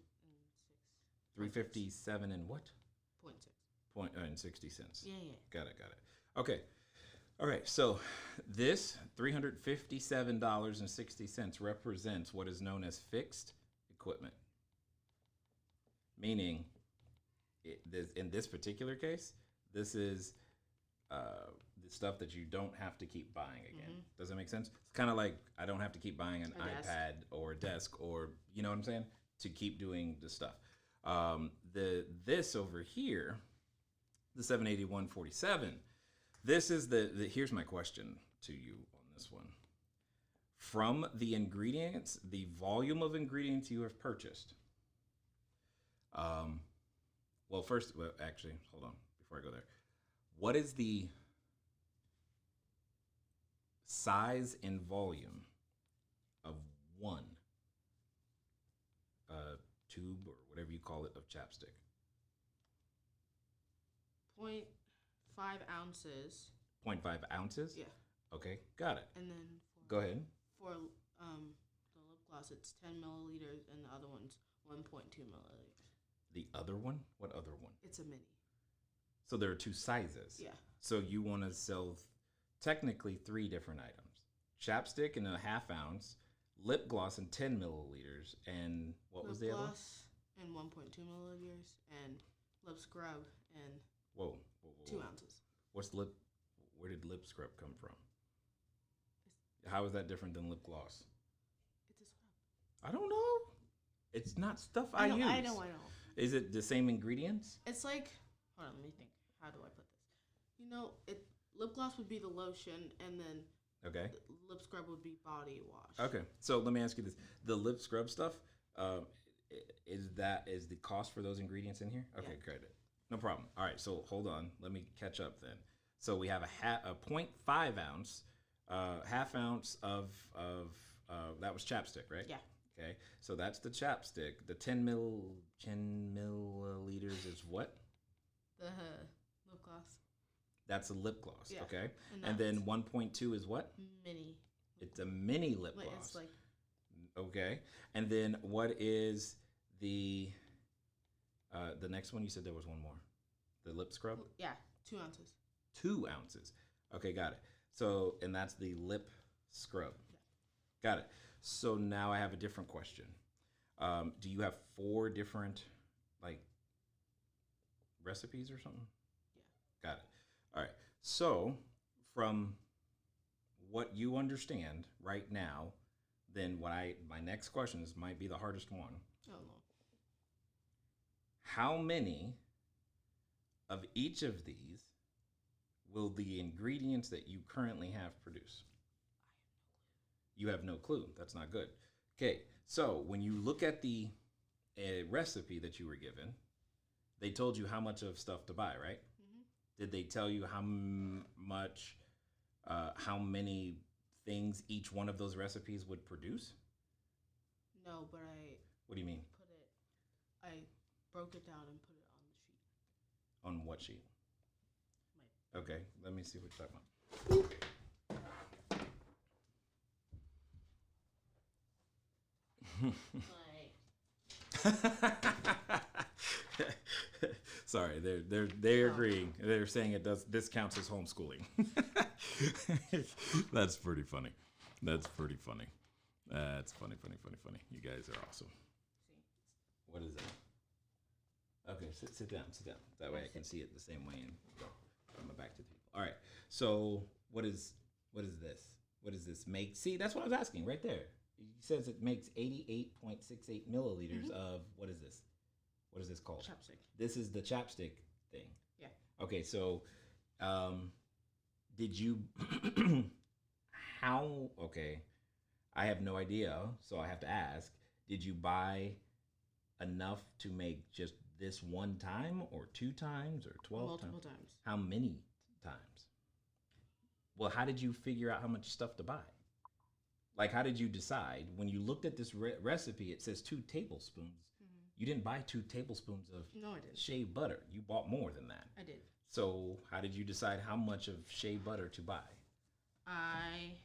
357 and what? 0.6. And 60 cents. Yeah. Got it. Okay. All right. So this $357.60 represents what is known as fixed equipment. Meaning, in this particular case, this is the stuff that you don't have to keep buying again. Mm-hmm. Does that make sense? It's kind of like I don't have to keep buying an iPad or a desk or, you know what I'm saying, to keep doing the stuff. This over here, the 781.47. This is the here's my question to you on this one. From the ingredients, the volume of ingredients you have purchased. Actually, hold on before I go there. What is the size and volume of one tube or whatever you call it of chapstick? 0.5 ounces. 0.5 ounces? Yeah. Okay, got it. And then go ahead. For the lip gloss, it's 10 milliliters, and the other one's 1.2 milliliters. The other one? What other one? It's a mini. So there are two sizes. Yeah. So you want to sell technically 3 different items: chapstick in a half ounce, lip gloss in 10 milliliters, and what was the other one? Lip gloss in 1.2 milliliters, and lip scrub in whoa. 2 ounces. Where did lip scrub come from? How is that different than lip gloss? It's a scrub. I don't know. It's not stuff I use. I know. Is it the same ingredients? It's like, hold on, let me think. How do I put this? Lip gloss would be the lotion, and then okay, the lip scrub would be body wash. Okay, so let me ask you this: the lip scrub stuff, is the cost for those ingredients in here? Okay, yeah. Credit. No problem. All right, so hold on. Let me catch up then. So we have a 0.5 ounce, half ounce of that was chapstick, right? Yeah. Okay, so that's the chapstick. The 10 milliliters is what? The lip gloss. That's a lip gloss, yeah. Okay? And then 1.2 is what? Mini. It's a mini lip gloss. It's like... Okay. And then what is the next one? You said there was one more. The lip scrub? Yeah, 2 ounces. 2 ounces. Okay, got it. So, and that's the lip scrub. Yeah. Got it. So now I have a different question. Do you have 4 different, recipes or something? Yeah. Got it. All right. So from what you understand right now, then my next question might be the hardest one. Oh, no. How many of each of these will the ingredients that you currently have produce? You have no clue. That's not good. Okay, so when you look at the recipe that you were given, they told you how much of stuff to buy, right? Mm-hmm. Did they tell you how many things each one of those recipes would produce? No, but What do you mean? I broke it down and put it on the sheet. On what sheet? Okay, let me see what you're talking about. Sorry, they're agreeing. They're saying this counts as homeschooling. That's pretty funny. That's funny. You guys are awesome. What is that? Okay, sit down. That way I can see it the same way and go from my back to the people. All right. So what is this? What does this make? See, that's what I was asking right there. It says it makes 88.68 milliliters of what is this? What is this called? Chapstick. This is the chapstick thing. Yeah. Okay, so did you okay, I have no idea, so I have to ask, did you buy enough to make just this one time or 2 times or 12 Multiple times. How many times? Well, how did you figure out how much stuff to buy? How did you decide? When you looked at this recipe, it says 2 tablespoons. Mm-hmm. You didn't buy 2 tablespoons of shea butter. You bought more than that. I did. So how did you decide how much of shea butter to buy? I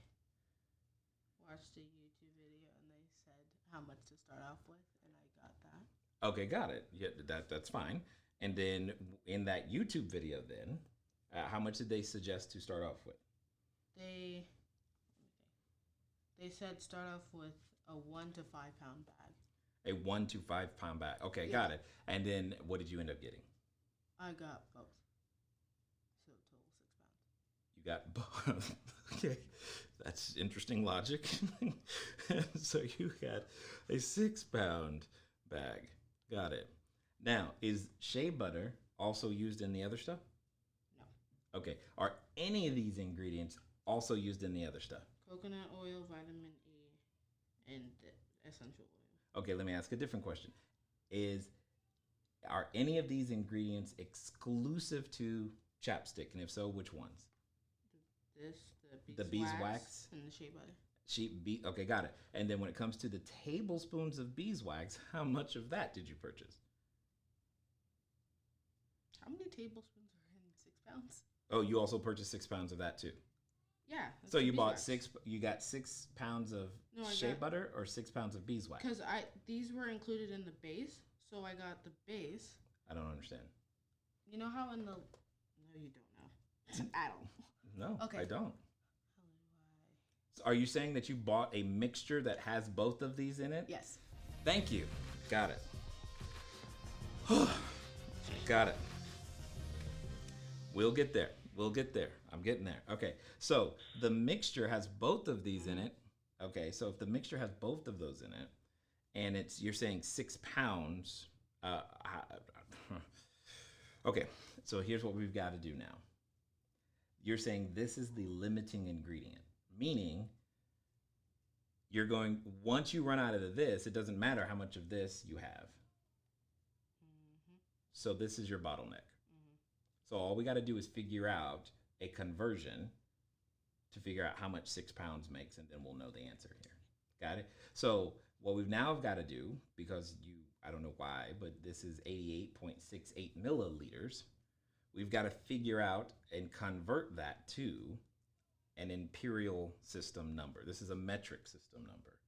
watched a YouTube video and they said how much to start off with, and I got that. Okay, got it. Yeah, that's fine. And then in that YouTube video, then how much did they suggest to start off with? They said start off with a 1 to 5 pound bag. A 1 to 5 pound bag. Okay, yeah. Got it. And then what did you end up getting? I got both. So total 6 pounds. You got both. Okay, that's interesting logic. So you got a 6 pound bag. Got it. Now, is shea butter also used in the other stuff? No. Okay. Are any of these ingredients also used in the other stuff? Coconut oil, vitamin E, and essential oil. Okay, let me ask a different question. Are any of these ingredients exclusive to chapstick? And if so, which ones? The beeswax, and the shea butter. Okay, got it. And then when it comes to the tablespoons of beeswax, how much of that did you purchase? How many tablespoons are in 6 pounds? Oh, you also purchased 6 pounds of that too. Yeah. So you bought You got 6 pounds of shea butter or 6 pounds of beeswax? Because these were included in the base, so I got the base. I don't understand. You know how in the... No, you don't know. I don't. No, Okay. I don't. So are you saying that you bought a mixture that has both of these in it? Yes. Thank you. Got it. Got it. We'll get there. I'm getting there. Okay. So the mixture has both of these in it. Okay. So if the mixture has both of those in it, and you're saying 6 pounds. Okay. So here's what we've got to do now. You're saying this is the limiting ingredient, meaning once you run out of this, it doesn't matter how much of this you have. Mm-hmm. So this is your bottleneck. Mm-hmm. So all we got to do is figure out a conversion to figure out how much 6 pounds makes, and then we'll know the answer here. Got it? So what we've now got to do, because I don't know why, but this is 88.68 milliliters. We've got to figure out and convert that to an imperial system number. This is a metric system number.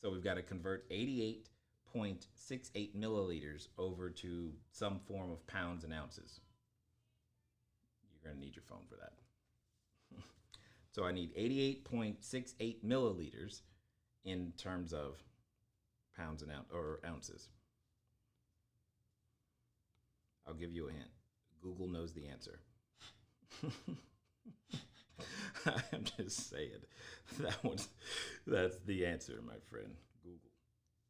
So we've got to convert 88.68 milliliters over to some form of pounds and ounces. You're going to need your phone for that. So I need 88.68 milliliters in terms of pounds and ounces. I'll give you a hint. Google knows the answer. I'm just saying. That's the answer, my friend. Google.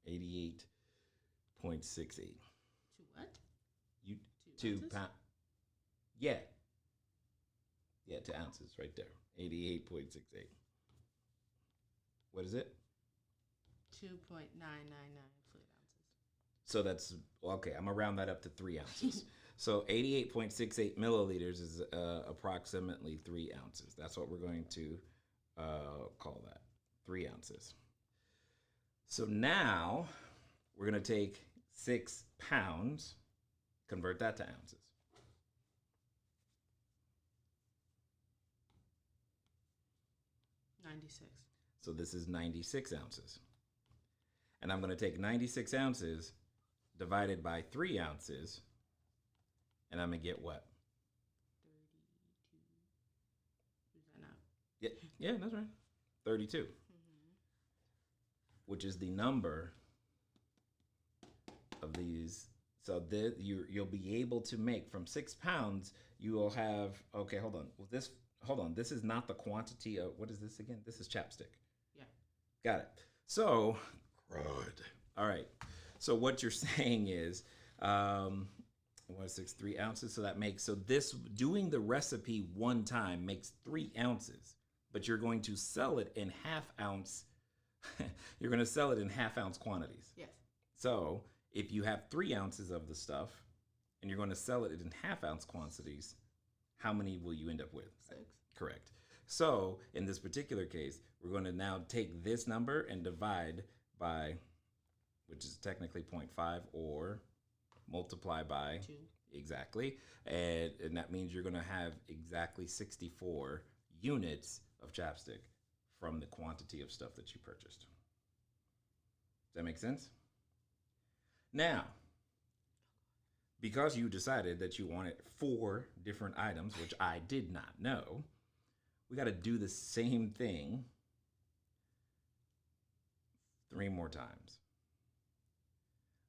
88.68. To what? Two pounds. Yeah. Yeah, to ounces right there. 88.68. What is it? 2.999 fluid ounces. So that's, okay, I'm going to round that up to 3 ounces. So 88.68 milliliters is approximately 3 ounces. That's what we're going to call that, 3 ounces. So now we're going to take 6 pounds, convert that to ounces. So this is 96 ounces. And I'm going to take 96 ounces divided by 3 ounces, and I'm going to get what? 32. Is that not? Yeah, that's right. 32. Mm-hmm. Which is the number of these. So you'll be able to make from 6 pounds, you will have, okay, hold on. This is not the quantity of, what is this again? This is chapstick. Yeah. Got it. So, good. All right. So what you're saying is, 3 ounces. So this, doing the recipe one time makes 3 ounces, but you're going to sell it in half-ounce. You're going to sell it in half-ounce quantities. Yes. So if you have 3 ounces of the stuff and you're going to sell it in half-ounce quantities, how many will you end up with? 6. Correct. So in this particular case, we're going to now take this number and divide by, which is technically 0.5, or multiply by 2. Exactly. And that means you're going to have exactly 64 units of chapstick from the quantity of stuff that you purchased. Does that make sense? Now, because you decided that you wanted 4 different items, which I did not know, we got to do the same thing 3 more times.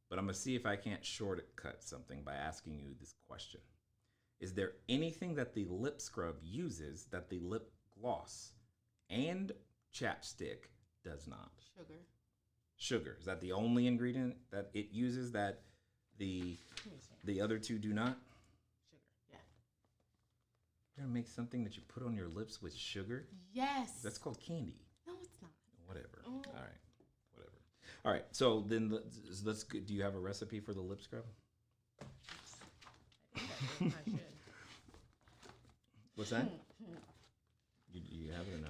But I'm going to see if I can't shortcut something by asking you this question. is there anything that the lip scrub uses that the lip gloss and chapstick does not? Sugar. Sugar. Is that the only ingredient that it uses that the other two do not? Sugar. Yeah. You're gonna make something that you put on your lips with sugar? Yes. That's called candy. No, it's not. Whatever. Oh. All right. Whatever. All right. So then let's. Do you have a recipe for the lip scrub? I think I should. What's that? You have it or no?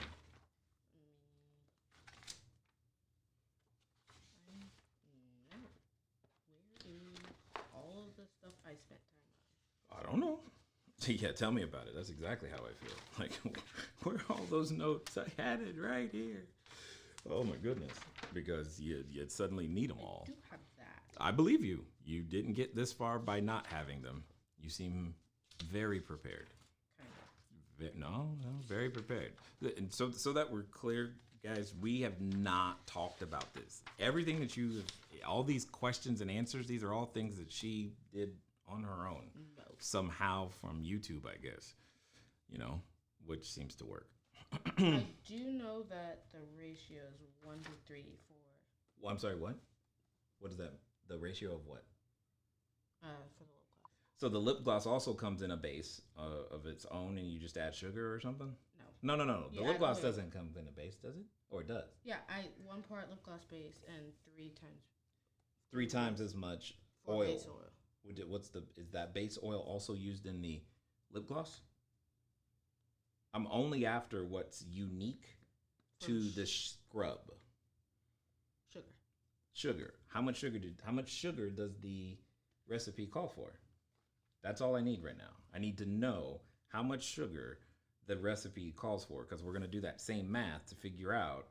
Where is all of the stuff I spent time on? I don't know. Yeah, tell me about it. That's exactly how I feel. Like, where are all those notes? I had it right here. Oh my goodness! Because you suddenly need them all. I do have that. I believe you. You didn't get this far by not having them. You seem very prepared. No, very prepared. And so that we're clear, guys, we have not talked about this. Everything that all these questions and answers, these are all things that she did on her own. No. Somehow from YouTube, I guess, which seems to work. I do know that the ratio is 1 to 3 for. Well, I'm sorry, what? What is that? The ratio of what? For the lip gloss. So the lip gloss also comes in a base of its own, and you just add sugar or something? No. No. The lip gloss doesn't come in a base, does it? Or it does? Yeah, 1 part lip gloss base and 3 times. 3 times as much For oil. base oil. Is that base oil also used in the lip gloss? I'm only after what's unique to the scrub. Sugar. Sugar. How much sugar does the recipe call for? That's all I need right now. I need to know how much sugar the recipe calls for, because we're going to do that same math to figure out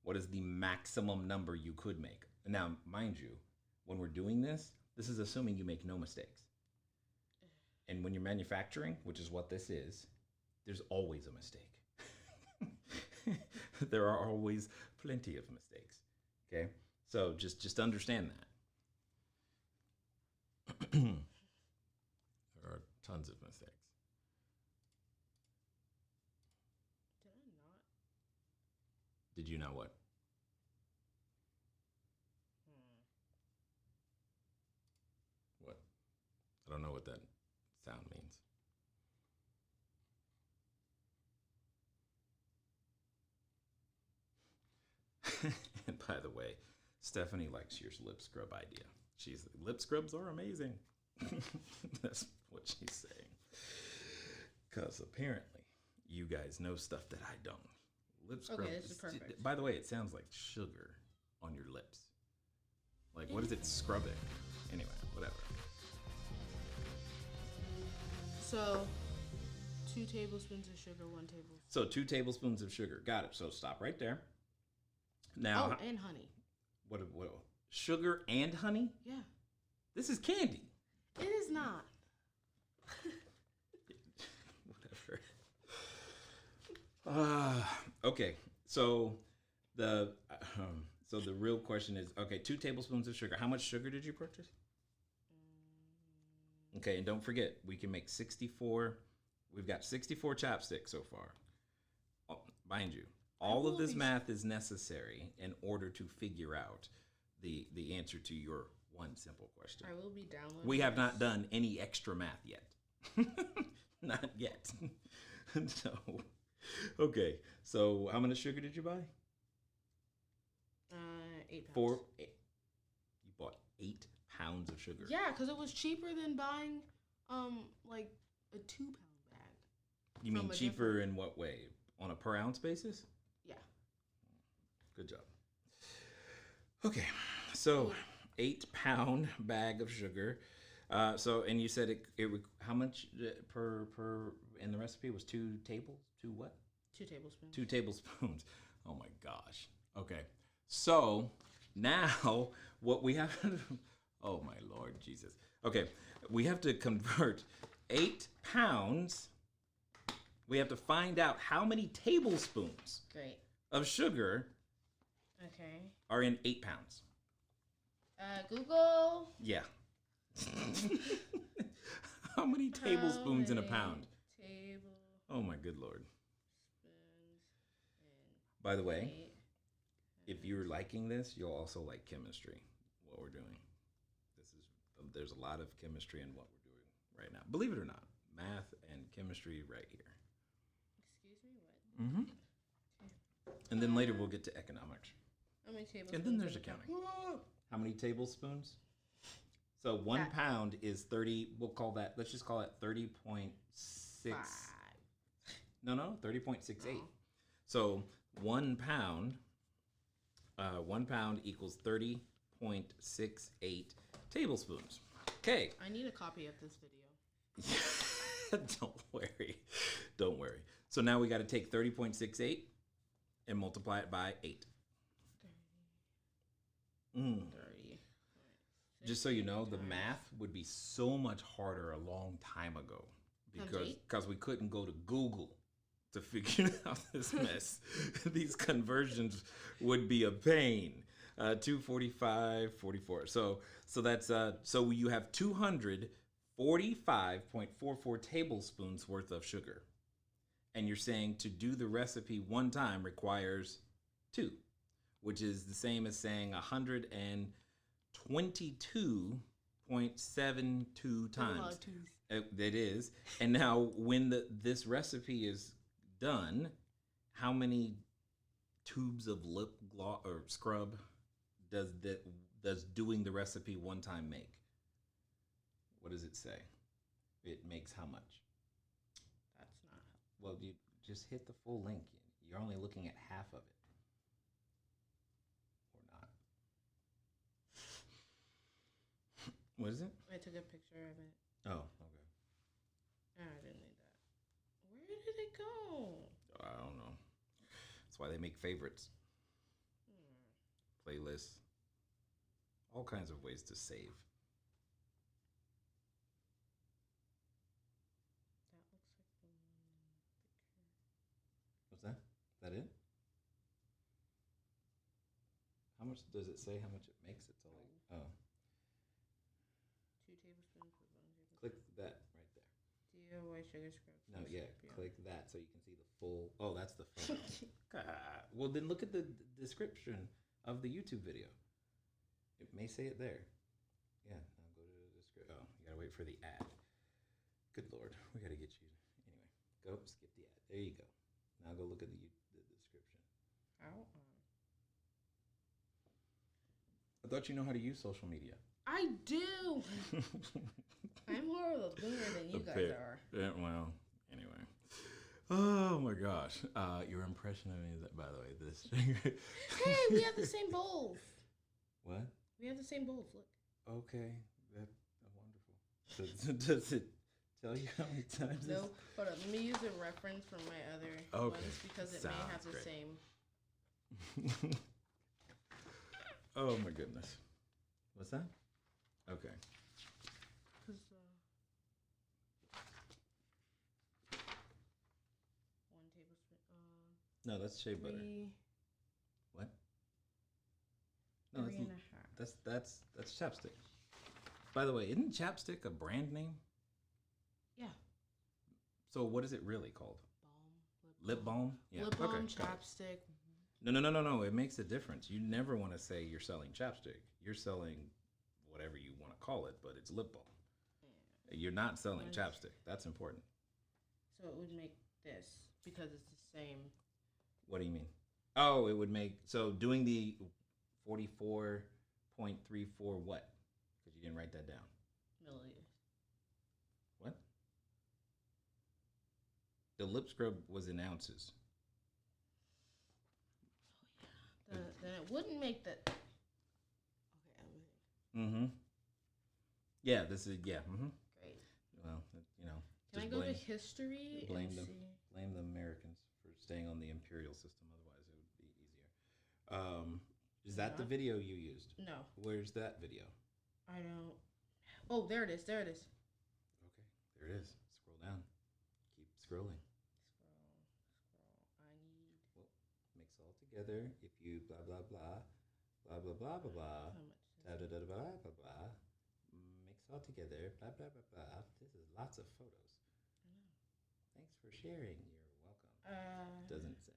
what is the maximum number you could make. Now, mind you, when we're doing this is assuming you make no mistakes. And when you're manufacturing, which is what this is, there's always a mistake. There are always plenty of mistakes. Okay? So just understand that. There are tons of mistakes. Did I not? Did you know what? What? I don't know what that sound means. And by the way, Stephanie likes your lip scrub idea. Lip scrubs are amazing. That's what she's saying. Because apparently, you guys know stuff that I don't. Lip scrub. Okay, this is perfect. By the way, it sounds like sugar on your lips. Like, what is it scrubbing? Anyway, whatever. So, 2 tablespoons of sugar, 1 tablespoon. So 2 tablespoons of sugar. Got it. So stop right there. Now, and honey. What? Sugar and honey? Yeah. This is candy. It is not. Whatever. Okay. So the real question is, okay, 2 tablespoons of sugar. How much sugar did you purchase? Okay, and don't forget, we can make 64. We've got 64 chapsticks so far. Oh, mind you, all of this math is necessary in order to figure out the answer to your one simple question. I will be downloading. We have not done any extra math yet. Not yet. So, okay. So, how much sugar did you buy? 8 pounds. You bought 8 pounds of sugar. Yeah, because it was cheaper than buying, like a 2-pound bag. You mean cheaper in what way? On a per ounce basis? Yeah. Good job. Okay, so 8-pound bag of sugar. And you said it how much per in the recipe was 2 tables? 2 what? 2 tablespoons. 2 tablespoons. Oh my gosh. Okay, so now what we have to, oh my Lord Jesus. Okay, we have to convert 8 pounds. We have to find out how many tablespoons of sugar are in 8 pounds. Google. Yeah. How How many tablespoons in a pound? Oh my good Lord. By the way, if you're liking this, you'll also like chemistry, what we're doing. There's a lot of chemistry in what we're doing right now. Believe it or not, math and chemistry right here. Excuse me, what? Mm-hmm. And then later we'll get to economics. How many tablespoons? And then there's accounting. How many tablespoons? So 1 pound is 30. We'll call that. Let's just call it 30.6. No, 30.68. Oh. So 1 pound. 1 pound equals 30.68 tablespoons. Okay. I need a copy of this video. Don't worry. So now we got to take 30.68 and multiply it by 8. 30. Just so you know, the math would be so much harder a long time ago because we couldn't go to Google to figure out this mess. These conversions would be a pain. 245, 44. So that's so you have 245.44 tablespoons worth of sugar, and you're saying to do the recipe one time requires 2, which is the same as saying 122.72 times. It is. And now when this recipe is done, how many tubes of lip gloss or scrub does doing the recipe one time make? What does it say? It makes how much? That's not. Well, you just hit the full link. You're only looking at half of it. Or not. What is it? I took a picture of it. Oh, okay. I didn't need that. Where did it go? I don't know. That's why they make favorites. Playlists. All kinds of ways to save. That looks like the one in the picture. What's that? Is that it? How much does it say how much it makes? It's only 2 tablespoons with 1 tablespoon. Click that right there. DIY sugar scrub. No, yeah, click that so you can see the full. Oh, that's the full. Well, then look at the description of the YouTube video. It may say it there. Yeah, now go to the description. Oh, you gotta wait for the ad. Good Lord, we gotta get you. Anyway, go skip the ad. There you go. Now go look at the description. Ow. I thought you know how to use social media. I do. I'm more of a boomer than you guys are. Yeah, well, anyway. Oh my gosh. Your impression of me is that, by the way, this. Hey, we have the same bowls. What? We have the same bowls. Look. Okay, that's wonderful. Does it tell you how many times? No, hold up. Let me use a reference from my other ones because it may have the same. Oh my goodness. What's that? Okay. 'Cause, 1 tablespoon. No, that's shea butter. 3. What? No, 3.5. That's chapstick. By the way, isn't chapstick a brand name? Yeah. So what is it really called? Lip balm. Yeah. Lip balm, okay. chapstick. No. It makes a difference. You never want to say you're selling chapstick. You're selling whatever you want to call it, but it's lip balm. Yeah. You're not selling chapstick. That's important. So it would make this because it's the same. What do you mean? Oh, it would make, so doing the 44.34 what? Because you didn't write that down. Milliliters. What? The lip scrub was in ounces. Oh, yeah. Then it wouldn't make the. Okay, Mm-hmm. Yeah, this is, yeah. Mm-hmm. Great. Well, you know. Can I go to history? Blame and them. see? Blame the Americans for staying on the imperial system. Otherwise, it would be easier. Is that the video you used? No. Where's that video? I don't. Oh, there it is. There it is. Okay, there it is. Scroll down. Keep scrolling. Scroll. I need. Well, mix all together. If you blah blah blah, blah blah blah blah blah, How much? da da da blah blah blah. Mix all together. Blah, blah, blah, blah. This is lots of photos. Thanks for sharing. You're welcome. Doesn't say.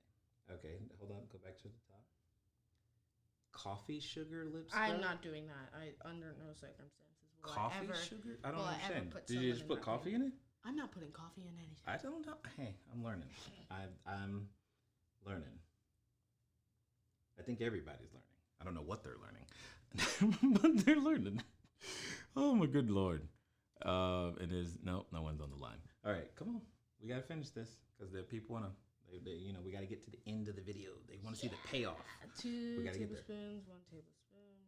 Okay, hold on. Go back to the top. Coffee sugar lip scrub? I'm not doing that. Under no circumstances will Coffee I ever, sugar? I don't will understand. I ever put Did you just someone put coffee in it? I'm not putting coffee in anything. I don't know. Hey, I'm learning. I'm learning. I think everybody's learning. I don't know what they're learning, but they're learning. Oh my good Lord. It is no one's on the line. All right, come on. We gotta finish this because the people wanna. We gotta get to the end of the video. They want to see the payoff. 2 tablespoons, 1 tablespoon.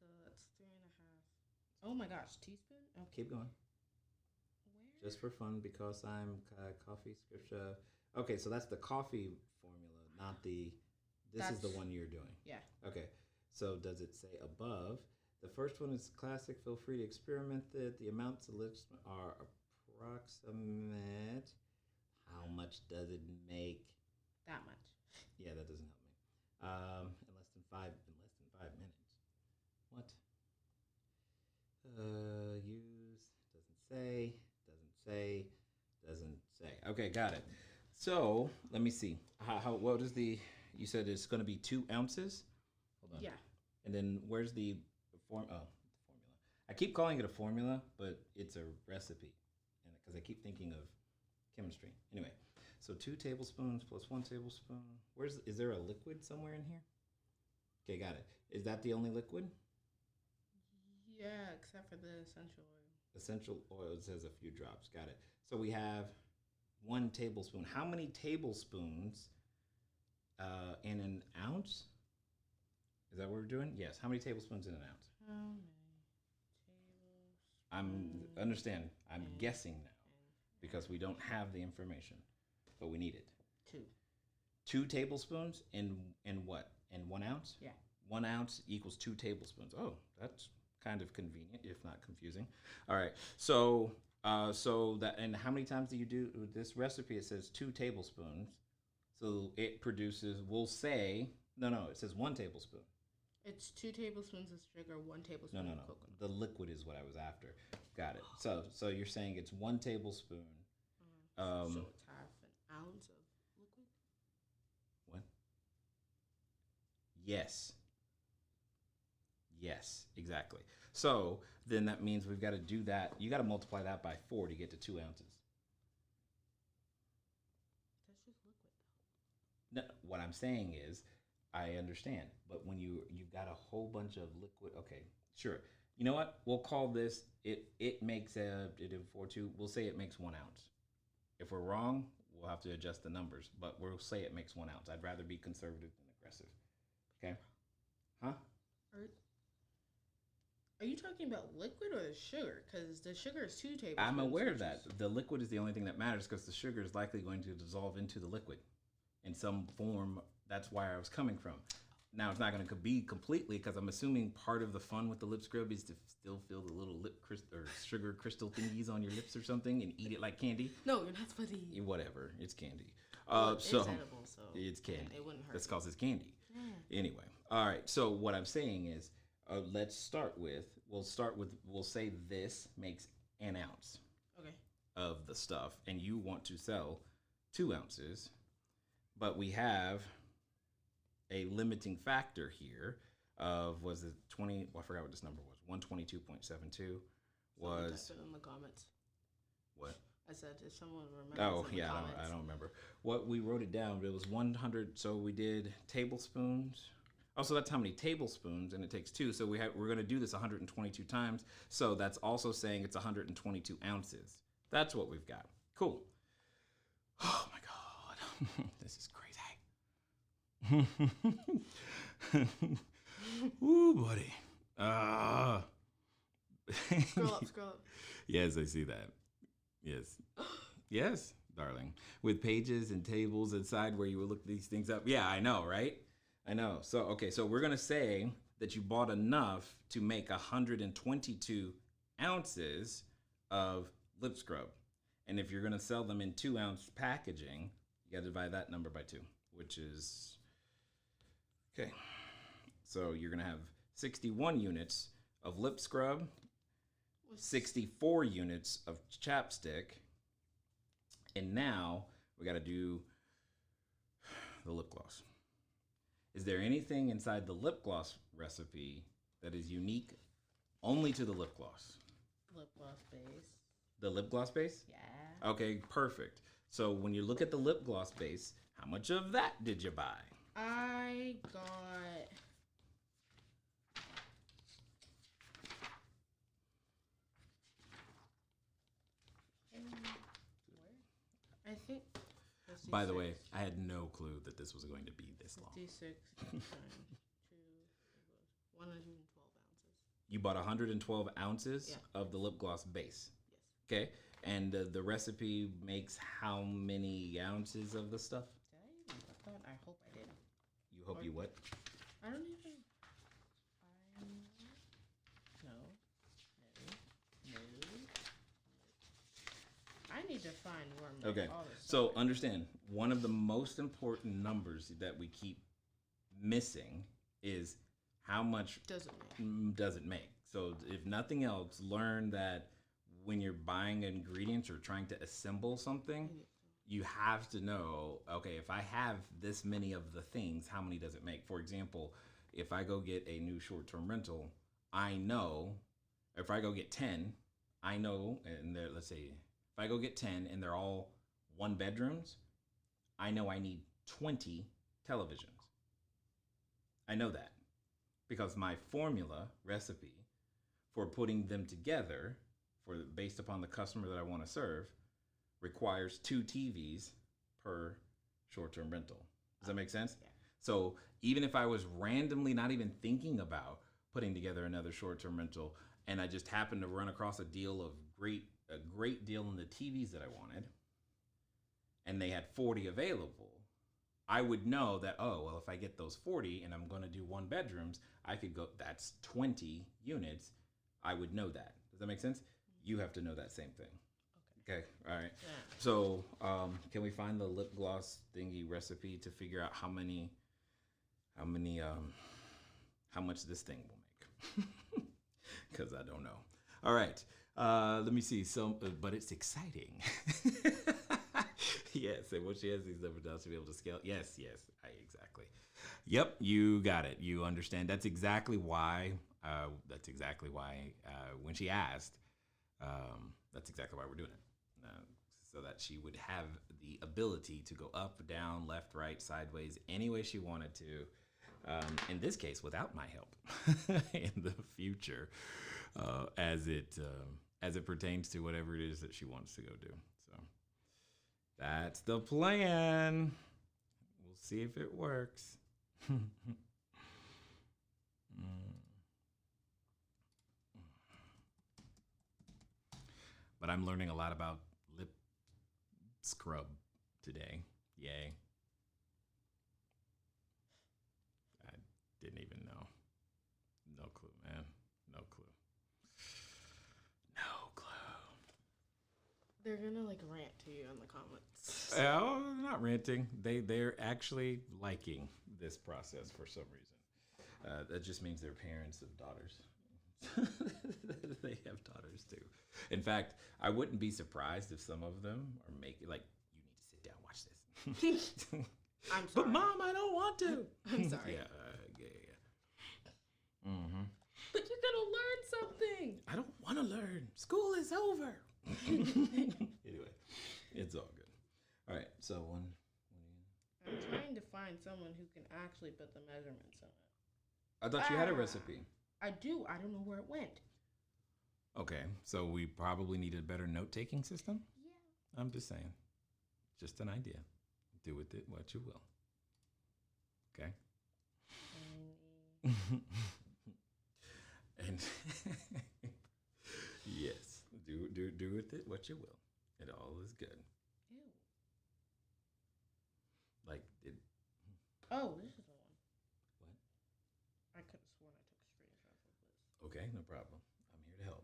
So that's 3.5. Oh my gosh, teaspoon. Okay. Keep going. Where? Just for fun, because I'm coffee scripture. Okay, so that's the coffee formula, not the. This is the one you're doing. Yeah. Okay, so does it say above? The first one is classic. Feel free to experiment it. The amounts of lips are approximate. How much does it make? That much. Yeah, that doesn't help me. In less than 5 minutes. What? Use doesn't say. Okay, got it. So let me see. What is the? You said it's going to be 2 ounces. Hold on. Yeah. And then where's the formula? I keep calling it a formula, but it's a recipe, and because I keep thinking of chemistry. Anyway, so 2 tablespoons plus 1 tablespoon. Is there a liquid somewhere in here? Okay, got it. Is that the only liquid? Yeah, except for the essential oil. Essential oil says a few drops. Got it. So we have 1 tablespoon. How many tablespoons in an ounce? Is that what we're doing? Yes. How many tablespoons in an ounce? How many tablespoons? I'm guessing now because we don't have the information, but we need it. 2. 2 tablespoons in what? In 1 ounce? Yeah. 1 ounce equals 2 tablespoons. Oh, that's kind of convenient, if not confusing. All right. So that, and how many times do you do with this recipe? It says 2 tablespoons. So it produces, it says 1 tablespoon. It's 2 tablespoons of sugar, 1 tablespoon of coconut. The liquid is what I was after. Got it. So you're saying it's 1 tablespoon. So it's half an ounce of liquid? What? Yes, exactly. So then that means we've got to do that. You got to multiply that by 4 to get to 2 ounces. That's just liquid, though. No, what I'm saying is, I understand, but when you've got a whole bunch of liquid, okay, sure. You know what? We'll call this, it makes we'll say it makes 1 ounce. If we're wrong, we'll have to adjust the numbers, but we'll say it makes 1 ounce. I'd rather be conservative than aggressive. Okay? Huh? Are you talking about liquid or the sugar? Because the sugar is 2 tablespoons. I'm aware of that. The liquid is the only thing that matters because the sugar is likely going to dissolve into the liquid in some form. That's where I was coming from. Now, it's not going to be completely because I'm assuming part of the fun with the lip scrub is to still feel the little sugar crystal thingies on your lips or something and eat it like candy. No, you're not supposed to eat. Whatever. It's candy. It's edible, so it's candy. It wouldn't hurt. That's because it's candy. Yeah. Anyway. All right. So what I'm saying is, we'll say this makes an ounce of the stuff, and you want to sell 2 ounces, but we have a limiting factor here of, was it 20? Well, I forgot what this number was. 122.72 was. Type it in the comments. What? I said, if someone remembers. Oh, yeah, I don't remember. What we wrote it down, it was 100, so we did tablespoons. Also, that's how many tablespoons, and it takes 2. So we're going to do this 122 times. So that's also saying it's 122 ounces. That's what we've got. Cool. Oh, my God. This is crazy. Ooh, buddy. Scroll up. Yes, I see that. Yes. Yes, darling. With pages and tables inside where you would look these things up. Yeah, I know, right? I know. So we're going to say that you bought enough to make 122 ounces of lip scrub. And if you're going to sell them in 2-ounce packaging, you got to divide that number by 2, which is, okay. So you're going to have 61 units of lip scrub 64 units of chapstick, and now we got to do the lip gloss. Is there anything inside the lip gloss recipe that is unique only to the lip gloss? Lip gloss base. The lip gloss base? Yeah. Okay, perfect. So when you look at the lip gloss base, how much of that did you buy? I got... I think... By the way, I had no clue that this was going to be this long. 56 times 2 equals 112 ounces. You bought 112 ounces Yeah. of the lip gloss base. Yes. Okay. And the recipe makes how many ounces of the stuff? Did I even put that? I hope I did. You hope you what? I don't even... No. I need to find where I'm Okay. all this So stuff. understand, one of the most important numbers that we keep missing is how much Does it make? So if nothing else, learn that when you're buying ingredients or trying to assemble something, you have to know, okay, if I have this many of the things, how many does it make? For example, if I go get a new short-term rental, I know, if I go get 10, I know, and let's say, if I go get 10 and they're all one bedrooms, I know I need 20 televisions. I know that because my formula recipe for putting them together based upon the customer that I want to serve requires 2 TVs per short-term rental. Does that make sense? Yeah. So even if I was randomly not even thinking about putting together another short-term rental and I just happened to run across a great deal in the TVs that I wanted and they had 40 available, I would know that, oh, well, if I get those 40 and I'm going to do 1 bedrooms, I could go, that's 20 units. I would know that. Does that make sense? You have to know that same thing. Okay. All right. Yeah. So, can we find the lip gloss thingy recipe to figure out how much this thing will make? Because I don't know. All right. Let me see. So, but it's exciting. Yes. And when she has these numbers down to be able to scale. Yes. Exactly. Yep. You got it. You understand. That's exactly why. When she asked, that's exactly why we're doing it. So that she would have the ability to go up, down, left, right, sideways, any way she wanted to. In this case, without my help in the future, as it pertains to whatever it is that she wants to go do. So that's the plan. We'll see if it works. But I'm learning a lot about lip scrub today. Yay. I didn't even know. No clue, man. No clue. No clue. They're gonna like rant to you in the comments. Oh, not ranting. They're actually liking this process for some reason. That just means they're parents of daughters. They have daughters too. In fact, I wouldn't be surprised if some of them are making like, you need to sit down, watch this. I'm sorry. But Mom, I don't want to. I'm sorry. Yeah. Mm-hmm. But you're gonna learn something. I don't want to learn. School is over. Anyway, it's all good. All right. So I'm trying to find someone who can actually put the measurements on it. I thought you had a recipe. I do. I don't know where it went. Okay, so we probably need a better note-taking system? Yeah. I'm just saying. Just an idea. Do with it what you will. Okay? And yes, do with it what you will. It all is good. Ew. Like it. Oh, this is the one. What? I could have sworn I took a screenshot of this. Okay, no problem. I'm here to help.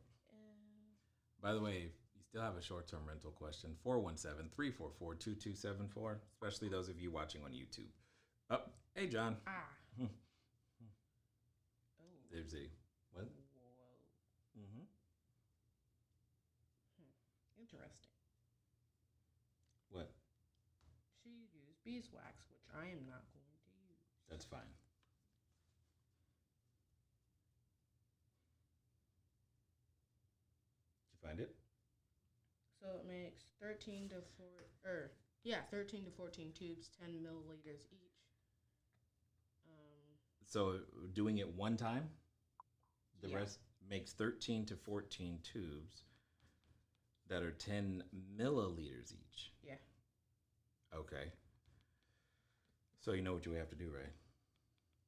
By the way, if you still have a short-term rental question, 417-344-2274, especially those of you watching on YouTube. Oh, hey, John. Oh. There's a, what? Whoa. Mm-hmm. interesting. What? She used beeswax, which I am not going to use. That's fine. Did you find it? So it makes 13 to 14 tubes, 10 milliliters each. So doing it one time, the Yeah. rest makes 13 to 14 tubes that are 10 milliliters each. Yeah. Okay. So you know what you have to do, right?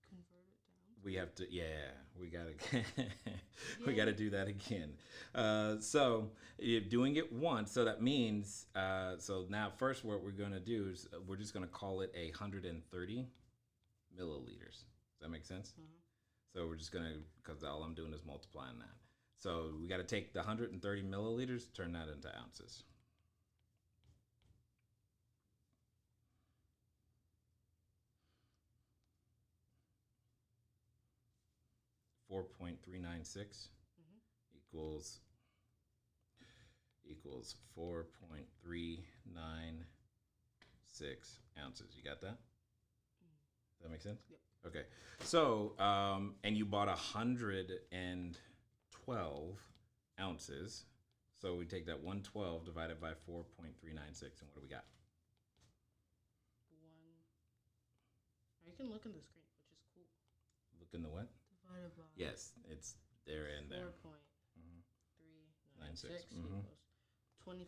Convert it down. We have to, we gotta, we gotta do that again. So you're doing it once, so that means, so now first what we're gonna do is we're just gonna call it 130 milliliters. Does that make sense? Mm-hmm. So we're just gonna, because all I'm doing is multiplying that. So we gotta take the 130 milliliters, turn that into ounces. 4.396 equals 4.396 ounces. You got that? Does that make sense? Yep. Okay. So, and you bought 112 ounces. So we take that 112 divided by 4.396, and what do we got? You can look in the screen, which is cool. Look in the what? Divided by Yes, it's there and there. 4.396 equals 25.477707.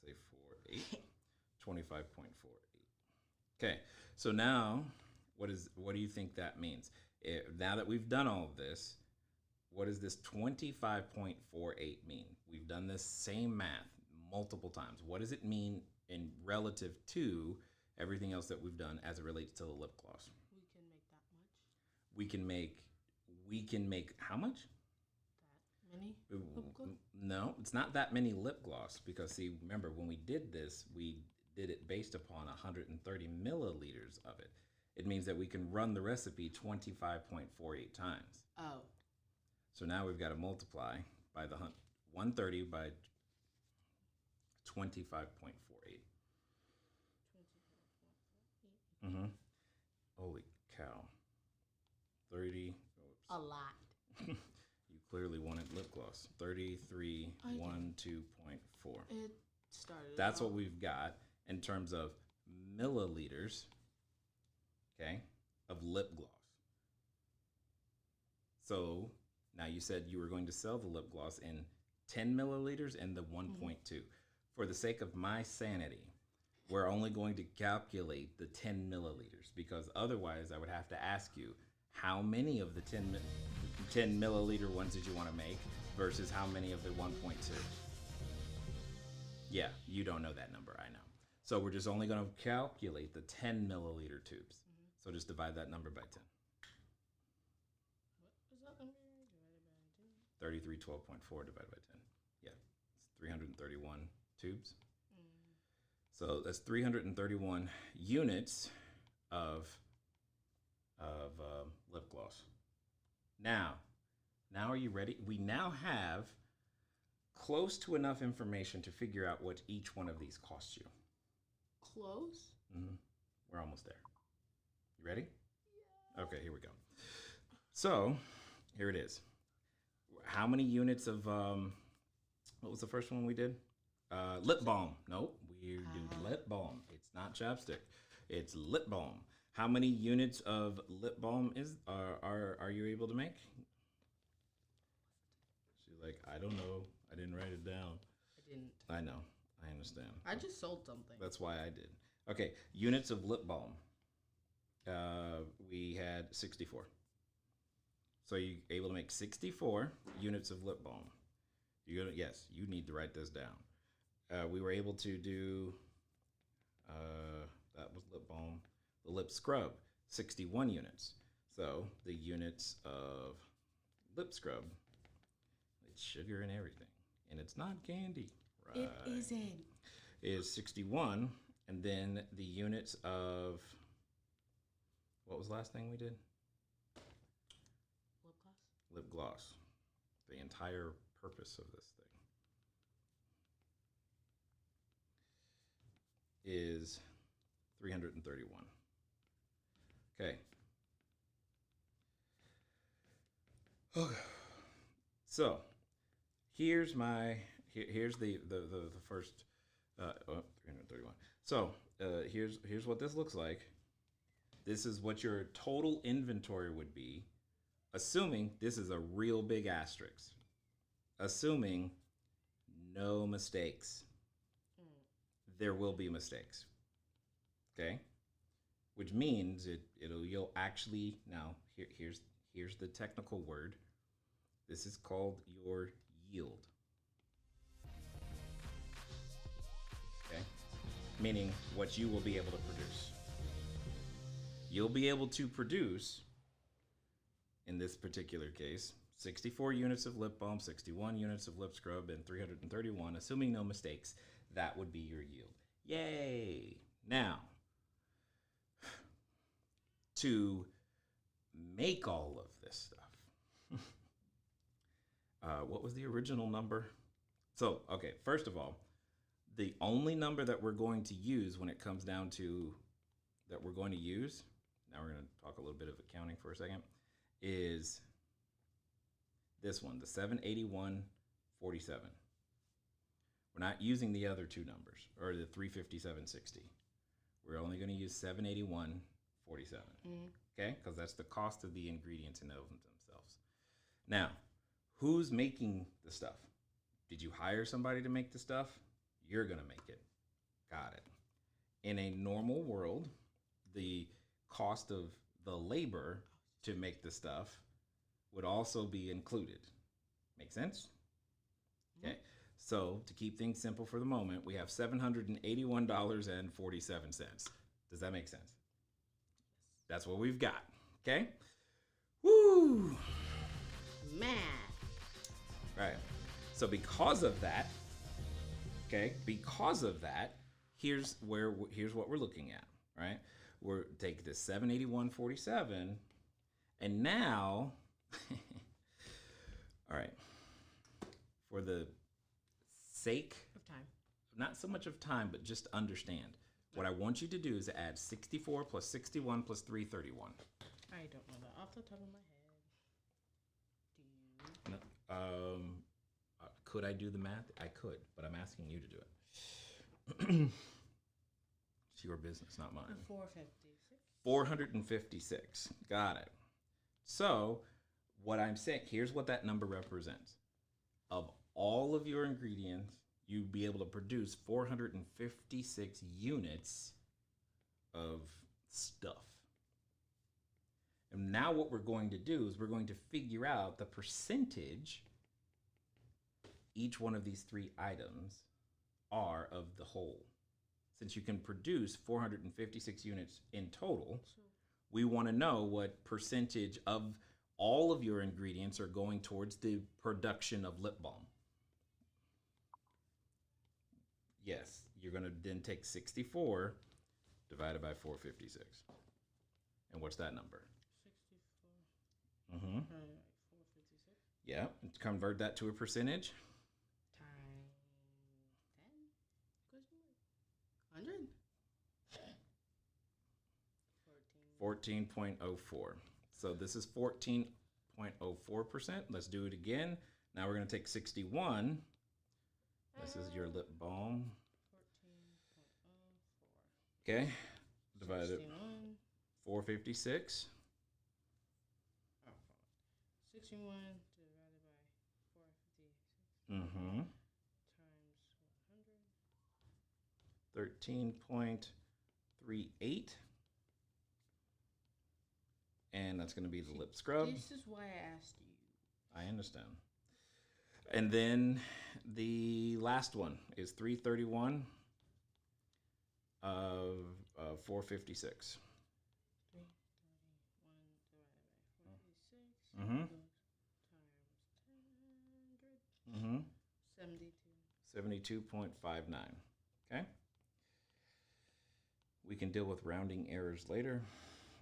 Say 48. 25.48. Okay, so now what do you think that means? Now that we've done all of this, what does this 25.48 mean? We've done this same math multiple times. What does it mean in relative to everything else that we've done as it relates to the lip gloss? We can make that much. We can make how much? That many lip gloss? No, it's not that many lip gloss, because see, remember when we did this, we did it based upon 130 milliliters of it. It means that we can run the recipe 25.48 times. Oh. So now we've got to multiply by the 130 by 25.48. Mm-hmm. Holy cow. 30. Oops. A lot. You clearly wanted lip gloss. 3312.4. It started. That's what we've got in terms of milliliters, okay, of lip gloss. So now you said you were going to sell the lip gloss in 10 milliliters and the 1.2. For the sake of my sanity, we're only going to calculate the 10 milliliters, because otherwise I would have to ask you how many of the 10 milliliter ones did you want to make versus how many of the 1.2. Yeah, you don't know that number, I know. So we're just only going to calculate the 10 milliliter tubes. So just divide that number by 10. What is that number divided by 10? 3312.4 divided by 10. Yeah, it's 331 tubes. So that's 331 units of lip gloss. Now are you ready? We now have close to enough information to figure out what each one of these costs you. Close? Mm-hmm. We're almost there. You ready? Yeah. Okay, here we go. So here it is. How many units of, what was the first one we did? Lip balm. Nope, we do lip balm. It's not chapstick. It's lip balm. How many units of lip balm are you able to make? She's like, I don't know. I didn't write it down. I didn't. I know. I understand. I just sold something. That's why I did. Okay, units of lip balm. We had 64. So you able to make 64 units of lip balm. Yes, you need to write this down. We were able to do, that was lip balm. The lip scrub, 61 units. So the units of lip scrub, it's sugar and everything. And it's not candy. Right. It isn't. Is 61. And then the units of, what was the last thing we did? Lip gloss. Lip gloss. the entire purpose of this thing is 331. Okay. So here's the first 331. So here's what this looks like. This is what your total inventory would be, assuming this is a real big asterisk, assuming no mistakes. There will be mistakes. Okay, which means you'll actually now here's the technical word. This is called your yield. Okay, meaning what you will be able to produce. You'll be able to produce, in this particular case, 64 units of lip balm, 61 units of lip scrub, and 331, assuming no mistakes. That would be your yield. Yay! Now, to make all of this stuff, what was the original number? So, okay, first of all, the only number that we're going to use when it comes down to that we're going to use, now we're going to talk a little bit of accounting for a second, is this one, the 781.47. We're not using the other two numbers, or the 357.60. We're only going to use 781.47. Okay? Because that's the cost of the ingredients in themselves. Now, who's making the stuff? Did you hire somebody to make the stuff? You're going to make it. Got it. In a normal world, the cost of the labor to make the stuff would also be included. Make sense? Okay. So to keep things simple for the moment, we have $781.47. Does that make sense? That's what we've got. Okay? Woo! Math. Right. So because of that, here's what we're looking at, right? We're take this 781.47, and now, all right, for the sake Of time. not so much of time, but just understand. What I want you to do is add 64 plus 61 plus 331. I don't know that off the top of my head. Do you? Could I do the math? I could, but I'm asking you to do it. It's your business, not mine. 456. 456. Got it. So, what I'm saying, here's what that number represents. Of all of your ingredients, you'd be able to produce 456 units of stuff. And now what we're going to do is we're going to figure out the percentage each one of these three items are of the whole. Since you can produce 456 units in total, we want to know what percentage of all of your ingredients are going towards the production of lip balm. Yes, you're going to then take 64 divided by 456. And what's that number? 64. Mm-hmm. 456. Yeah, convert that to a percentage. Times 10? 100? 14.04. So this is 14.04%. Let's do it again. Now we're going to take 61. This is your lip balm. 14.04. Okay. Divided 61. 456. 61 divided by 456 Mm-hmm. times 100. 13.38. And that's going to be the lip scrub. This is why I asked you. I understand. And then the last one is 331 of 456. 331 divided by 456 Mm-hmm. times 100. Mm-hmm. 72. 72.59. Okay. We can deal with rounding errors later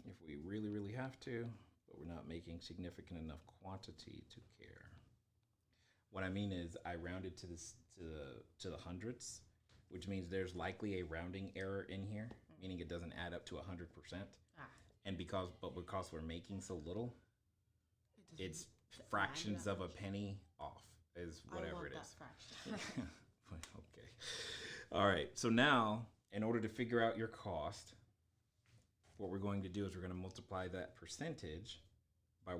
if we really, really have to, but we're not making significant enough quantity to care. What I mean is I rounded to the hundredths, which means there's likely a rounding error in here, meaning it doesn't add up to 100%. Ah. And because we're making so little, it's doesn't fractions matter of that a much. penny off is I whatever want it that is. fraction. Okay. All right. So now, in order to figure out your cost, what we're going to do is we're going to multiply that percentage by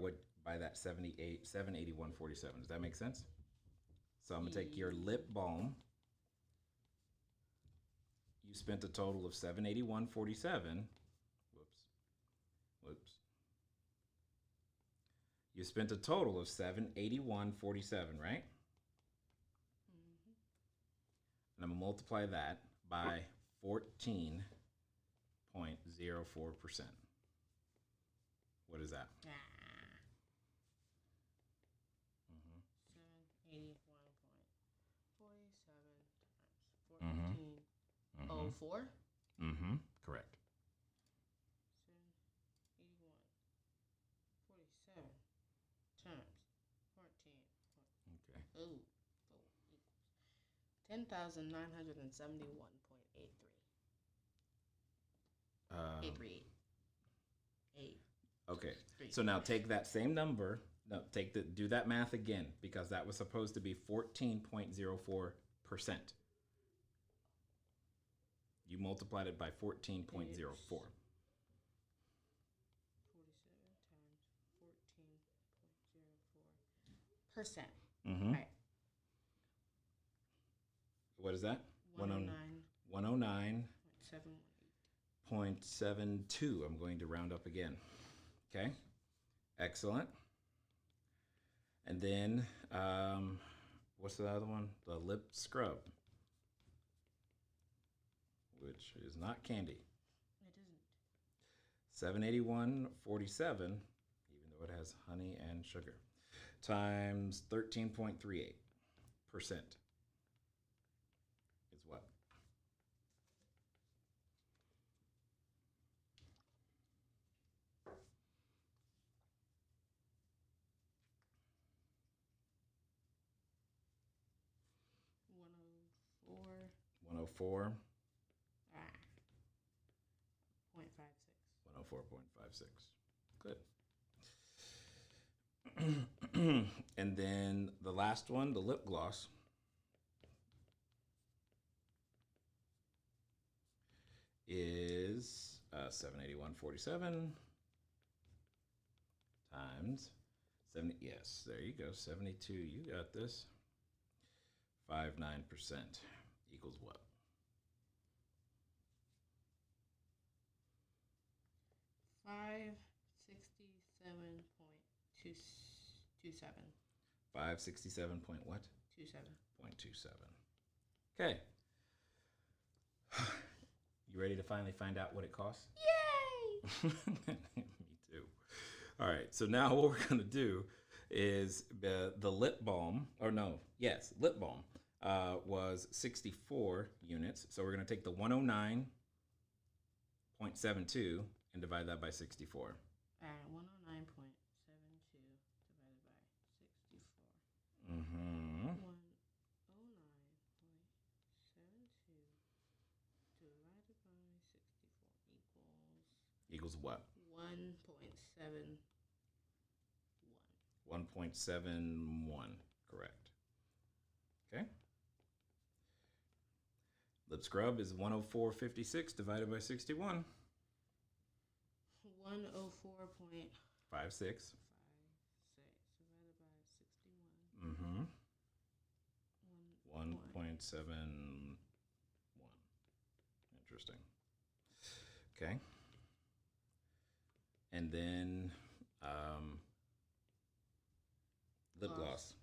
that 781.47. Does that make sense? So I'm going to take your lip balm. You spent a total of 781.47. Whoops. You spent a total of 781.47, right? And I'm going to multiply that by 14.04%. What is that? 781.47 times 14.04. Mm-hmm. Correct. 781.47 times 14. Okay. Oh, equals 10,971.83. 838. Okay. So now take that same number. No, do that math again, because that was supposed to be 14.04%. You multiplied it by 14.04. 47 times 14.04%. Mm-hmm. All right. What is that? 109.718. 109.72. I'm going to round up again. Okay. Excellent. And then, what's the other one? The lip scrub, which is not candy. It isn't. 781.47, even though it has honey and sugar, times 13.38% is what? Four. 104. 0.56. 104.56. Good. And then the last one, the lip gloss, is 781.47 times 70. Yes, there you go. 72. You got this. 59% equals what? 567.27. 567 point what? 27. 0.27. Okay. You ready to finally find out what it costs? Yay! Me too. All right. So now what we're going to do is the lip balm, lip balm was 64 units. So we're going to take the 109.72 and divide that by 64. 109.72 divided by 64. Mm-hmm. 109.72 divided by 64 Equals what? 1.71. 1.71. Correct. Okay. Lip scrub is 104.56 divided by 61. 104.56 56. divided by 61. Mm-hmm. 1.71. 1.71. Interesting. Okay. And then lip gloss.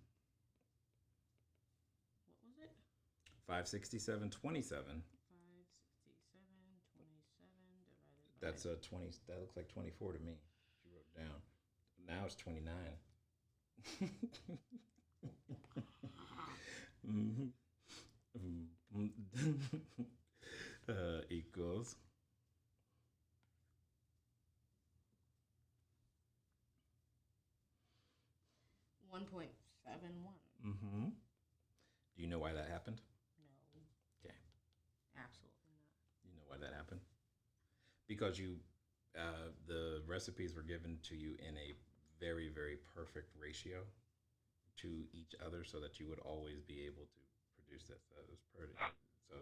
What was it? 567.27. 567.27 divided by. That's a 20. That looks like 24 to me. She wrote down. Now it's 29. Mm-hmm. Equals 1.71. 7-1. Mm-hmm. Do you know why that happened? No. Okay. Absolutely not. You know why that happened? Because the recipes were given to you in a very, very perfect ratio to each other, so that you would always be able to produce that. So it was pretty. So,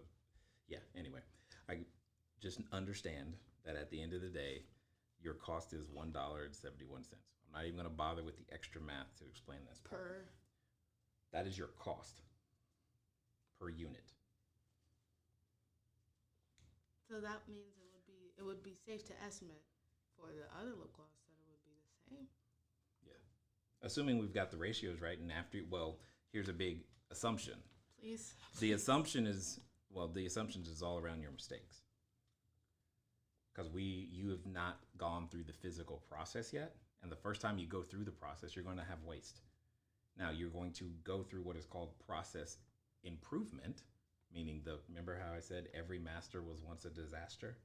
yeah. Anyway, I just understand that at the end of the day, your cost is $1.71. I'm not even going to bother with the extra math to explain this. Per. That is your cost per unit. So that means it would be safe to estimate for the other lip gloss that it would be the same. Yeah. Assuming we've got the ratios right, and here's a big assumption. Please. The assumption is all around your mistakes. Because you have not gone through the physical process yet. And the first time you go through the process, you're going to have waste. Now, you're going to go through what is called process improvement, meaning remember how I said every master was once a disaster?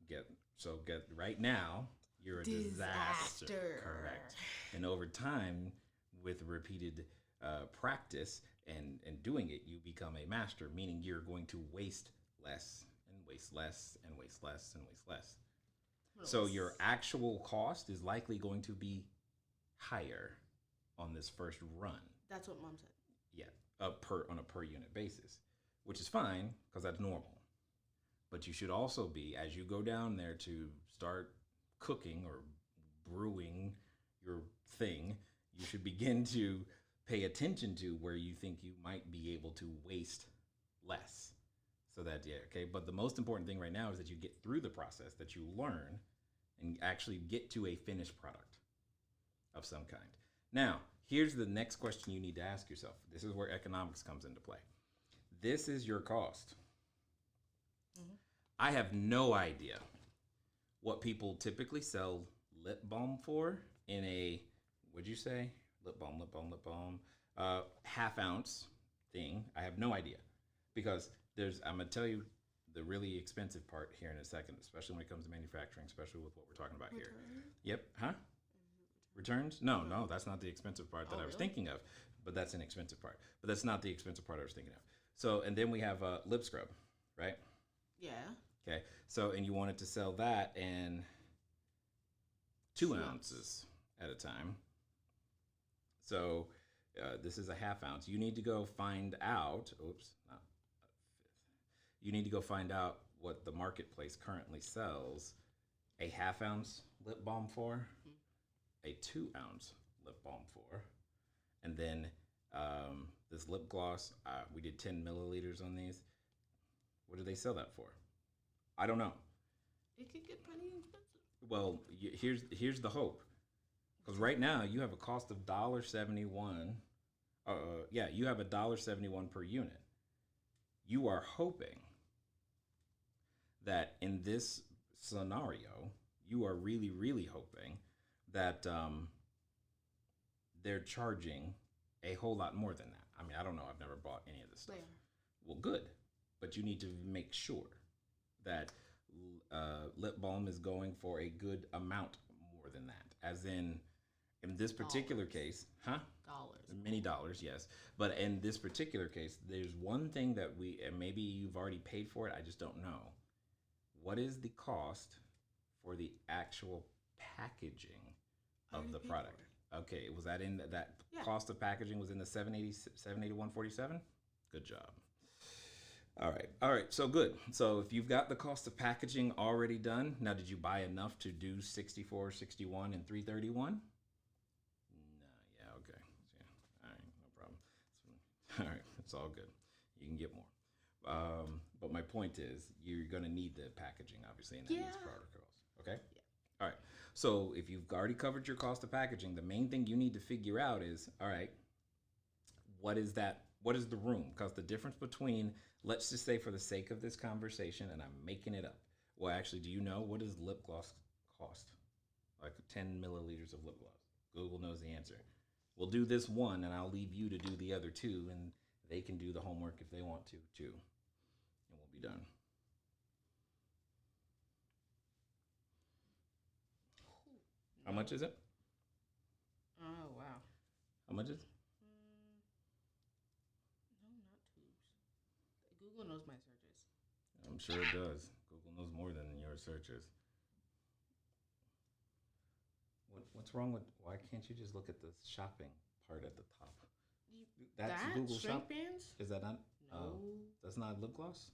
Yeah. Get right now, you're a disaster. Correct. And over time, with repeated practice and doing it, you become a master, meaning you're going to waste less and waste less and waste less and waste less. So your actual cost is likely going to be higher on this first run. That's what Mom said. Yeah, on a per unit basis, which is fine because that's normal. But you should also be, as you go down there to start cooking or brewing your thing, you should begin to pay attention to where you think you might be able to waste less. So that, yeah, okay. But the most important thing right now is that you get through the process, that you learn and actually get to a finished product of some kind. Now, here's the next question you need to ask yourself. This is where economics comes into play. This is your cost. Mm-hmm. I have no idea what people typically sell lip balm for in a, what'd you say? Lip balm, half ounce thing. I have no idea because I'm going to tell you the really expensive part here in a second, especially when it comes to manufacturing, especially with what we're talking about here. Yep. Huh? Returns? No, that's not the expensive part that I was thinking of, but that's an expensive part. But that's not the expensive part I was thinking of. So, and then we have lip scrub, right? Yeah. Okay. So, and you wanted to sell that in 2 ounces at a time. So, this is a half ounce. You need to go find out. You need to go find out what the marketplace currently sells a half ounce lip balm for, a 2 ounce lip balm for, and then this lip gloss. We did 10 milliliters on these. What do they sell that for? I don't know. It could get pretty expensive. Well, here's the hope, because right now you have a cost of $1.71. You have $1.71 per unit. You are hoping that in this scenario, you are really, really hoping that they're charging a whole lot more than that. I mean, I don't know. I've never bought any of this stuff. Well, good. But you need to make sure that lip balm is going for a good amount more than that. As in this particular case, Dollars. Many dollars, yes. But in this particular case, there's one thing that and maybe you've already paid for it, I just don't know. What is the cost for the actual packaging of the product? Okay, was that in that cost of packaging was in the $781.47? Good job. All right, so good. So if you've got the cost of packaging already done, now did you buy enough to do 64, 61, and 331? Okay. Yeah. All right, no problem. All right, it's all good. You can get more. But my point is, you're going to need the packaging, obviously, and that needs protocols. Okay? Yeah. All right. So if you've already covered your cost of packaging, the main thing you need to figure out is, all right, what is that? What is the room? Because the difference between, let's just say for the sake of this conversation, and I'm making it up. Well, actually, do you know what does lip gloss cost? Like 10 milliliters of lip gloss. Google knows the answer. We'll do this one, and I'll leave you to do the other two, and they can do the homework if they want to, too. And we'll be done. How much is it? Oh, wow. How much is it? Google knows my searches. I'm sure it does. Google knows more than your searches. What's wrong with? Why can't you just look at the shopping part at the top? That's that Google shrink Shop. bands? Is that not? No. That's not lip gloss.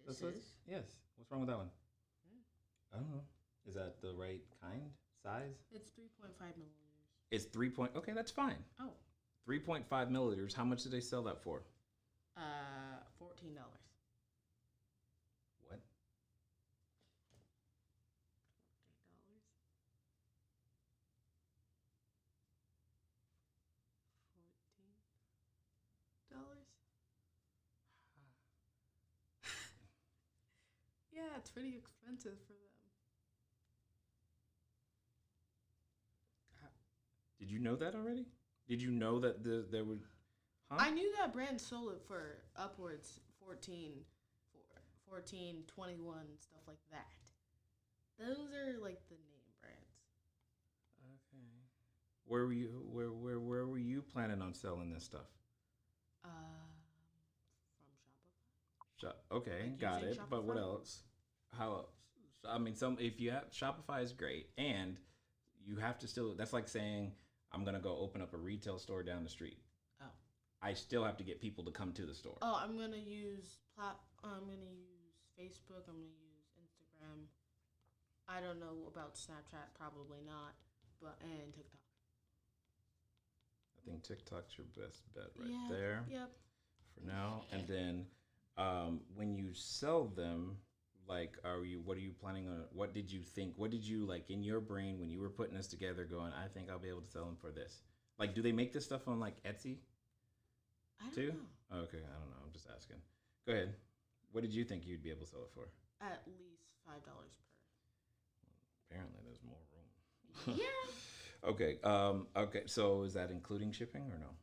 This That's is. yes. What's wrong with that one? Hmm. I don't know. Is that the right kind size? It's 3.5 milliliters. It's 3 point. Okay, that's fine. Oh. 3.5 milliliters. How much do they sell that for? $14. What? $14. Yeah, it's pretty expensive for them. Did you know that already? Did you know that there would? Huh? I knew that brand sold it for upwards 14, 21, stuff like that. Those are like the name brands. Okay. Where were you? Where were you planning on selling this stuff? From Shopify. Okay, Like got using it. But what Shopify? else? How else? I mean, if you have Shopify is great, and you have to still. That's like saying I'm gonna go open up a retail store down the street. Oh. I still have to get people to come to the store. Oh, I'm gonna use Facebook. I'm gonna use Instagram. I don't know about Snapchat, probably not, and TikTok. I think TikTok's your best bet Yeah, there. Yep. For now, and then when you sell them, like, what are you planning on? What did you think? What did you like in your brain when you were putting this together? Going, I think I'll be able to sell them for this. Like, do they make this stuff on like Etsy? I don't Too? know. Okay, I don't know. I'm just asking. Go ahead. What did you think you'd be able to sell it for? At least $5 per. Apparently, there's more room. Yeah. Okay. Okay. So is that including shipping or no?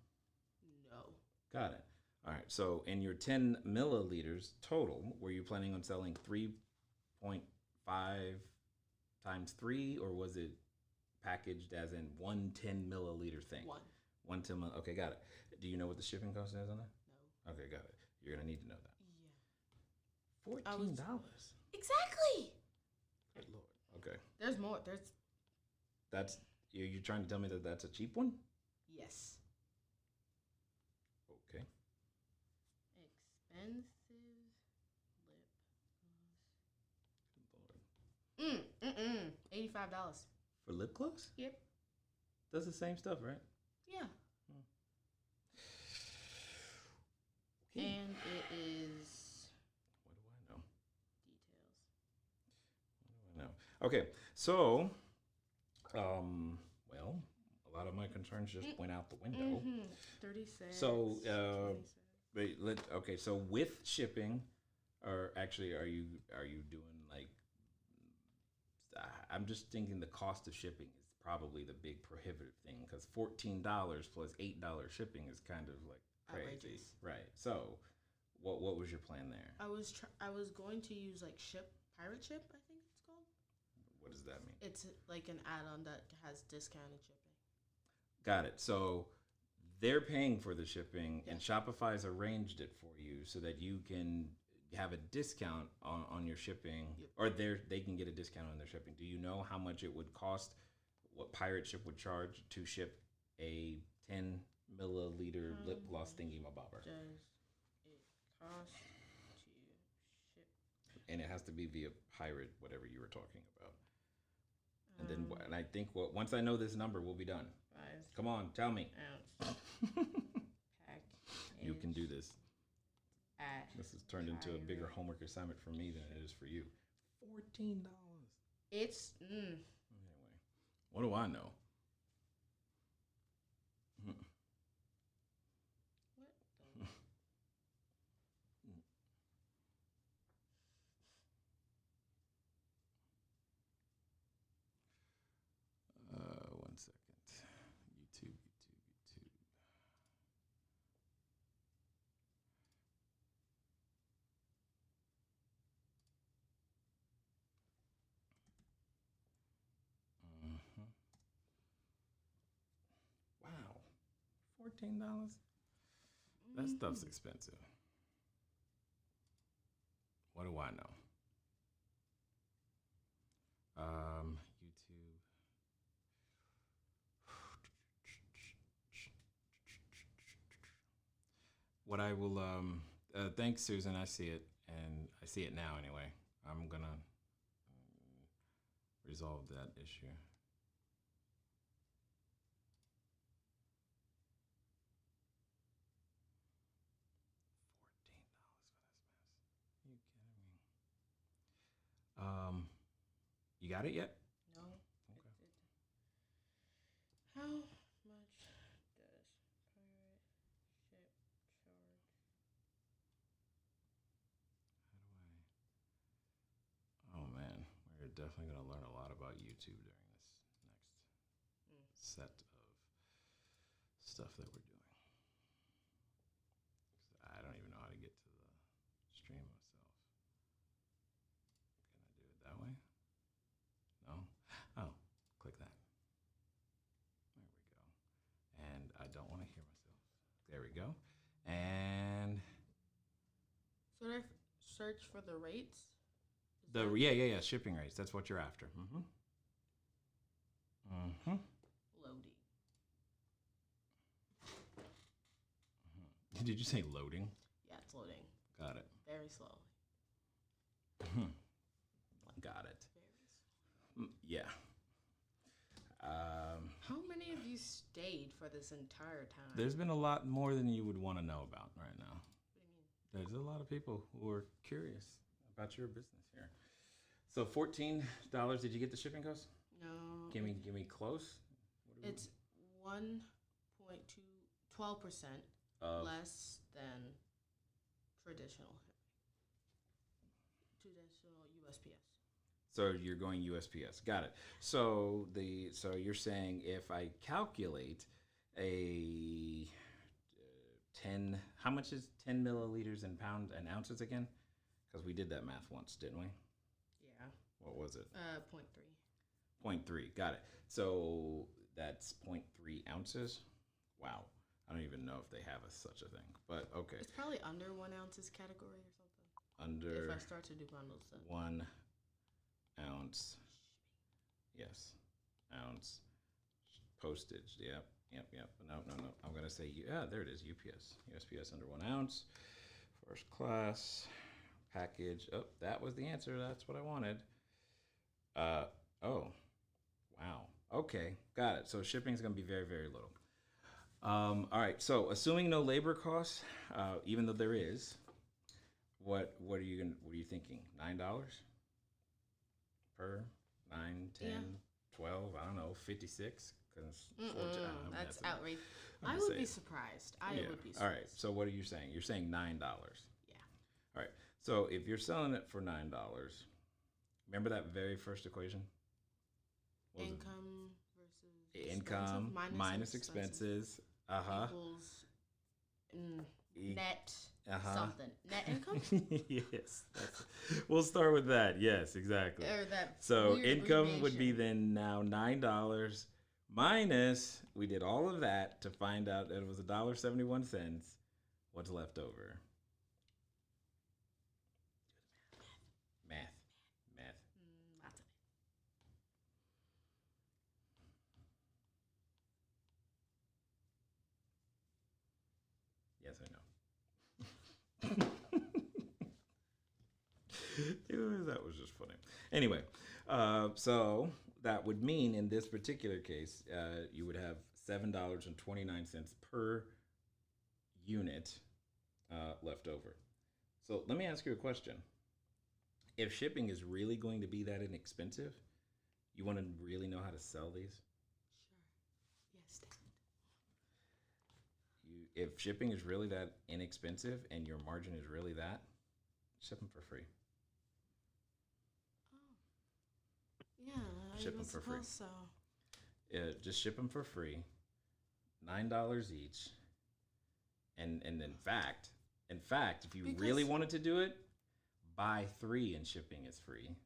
No. Got it. All right. So in your 10 milliliters total, were you planning on selling 3.5 times 3, or was it packaged as in 1 10 milliliter thing? One 10 milliliter. Okay, got it. Do you know what the shipping cost is on that? No. Okay, got it. You're gonna need to know that. Yeah. $14. Exactly. Good Lord. Okay. There's more. That's you're trying to tell me that that's a cheap one? Yes. Okay. Expensive lip gloss. $85. For lip gloss? Yep. Does the same stuff, right? Yeah. And it is. What do I know? Details. What do I know? Okay, so, well, a lot of my concerns just went out the window. 36. So, 27. okay, so with shipping, or actually, are you doing like? I'm just thinking the cost of shipping is probably the big prohibitive thing, because $14 plus $8 shipping is kind of like crazy, outrageous. Right? So, what was your plan there? I was going to use like pirate ship, I think it's called. What does that mean? It's like an add-on that has discounted shipping. Got it. So they're paying for the shipping, Yeah. and Shopify's arranged it for you so that you can have a discount on your shipping, Yep. or they can get a discount on their shipping. Do you know how much it would cost, what Pirate Ship would charge to ship a 10 milliliter lip gloss thingy mabobber? Does it cost to ship? And it has to be via Pirate, whatever you were talking about. And then, and I think once I know this number, we'll be done. 5 Come on, tell me. ounce package. You can do this. At This has turned into a bigger homework assignment for me than it is for you. $14. It's Anyway, what do I know? what the One second. YouTube. Wow, $14. That stuff's expensive. What do I know? YouTube. What I will, thanks, Susan. I see it, and I see it now anyway. I'm gonna resolve that issue. $14 for this mess. Are you kidding me? You got it yet? No. Okay. How much does pirate ship charge? How do I? Oh man, we're definitely gonna learn a lot about YouTube during this next set of stuff that we're doing. I don't even know how to get to the stream myself. Can I do it that way? No? Oh, click that. There we go. And I don't want to hear myself. There we go. And Should I search for the rates? yeah, shipping rates. That's what you're after. Loading. Did you say loading? Yeah, it's loading. Got it. Very slowly. Got it. Very Yeah. How many of you stayed for this entire time? There's been a lot more than you would want to know about right now. What do you mean? There's a lot of people who are curious about your business here. So $14. Did you get the shipping cost? No. Give me close. It's 12% less than traditional USPS. So you're going USPS. Got it. So you're saying if I calculate a 10, how much is 10 milliliters in pounds and ounces again? Because we did that math once, didn't we? Yeah. What was it? 0.3. 0.3. Got it. So that's 0.3 ounces. Wow. I don't even know if they have such a thing, but okay. It's probably under 1 ounces category or something. Under if I start to do bundles, then 1 ounce. Yes, ounce postage. Yep. No. I'm gonna say there it is. USPS under 1 ounce. First class package. Oh, that was the answer. That's what I wanted. Oh, wow. Okay, got it. So shipping is gonna be very, very little. All right. So assuming no labor costs, even though there is, what are you thinking? $9 per 9, 10, 12, I don't know, 56? That's outrageous. I would be surprised. I would be surprised. All right. So what are you saying? You're saying $9. Yeah. All right. So if you're selling it for $9, remember that very first equation? Income versus income minus expenses. Equals net something. Net income? Yes. We'll start with that. Yes, exactly. Or that so income would be then now $9 minus, we did all of that to find out that it was $1.71. What's left over? Math. Lots of it. Yes or no? That was just funny. Anyway, so that would mean in this particular case, you would have $7.29 per unit left over. So let me ask you a question. If shipping is really going to be that inexpensive, you want to really know how to sell these? Sure. Yes, Dad. If shipping is really that inexpensive and your margin is really that, ship them for free. Yeah, ship them for free. So. Just ship them for free, $9 each. And in fact, if you really wanted to do it, buy 3 and shipping is free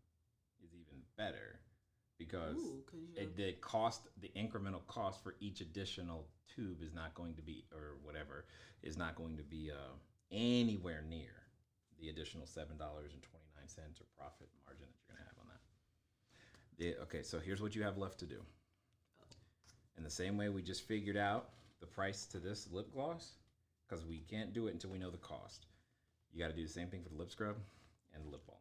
is even better because the incremental cost for each additional tube is not going to be, or whatever, is not going to be anywhere near the additional $7.29 or profit margin that you're going to have on that. Okay, so here's what you have left to do. In the same way we just figured out the price to this lip gloss, because we can't do it until we know the cost. You got to do the same thing for the lip scrub and the lip balm.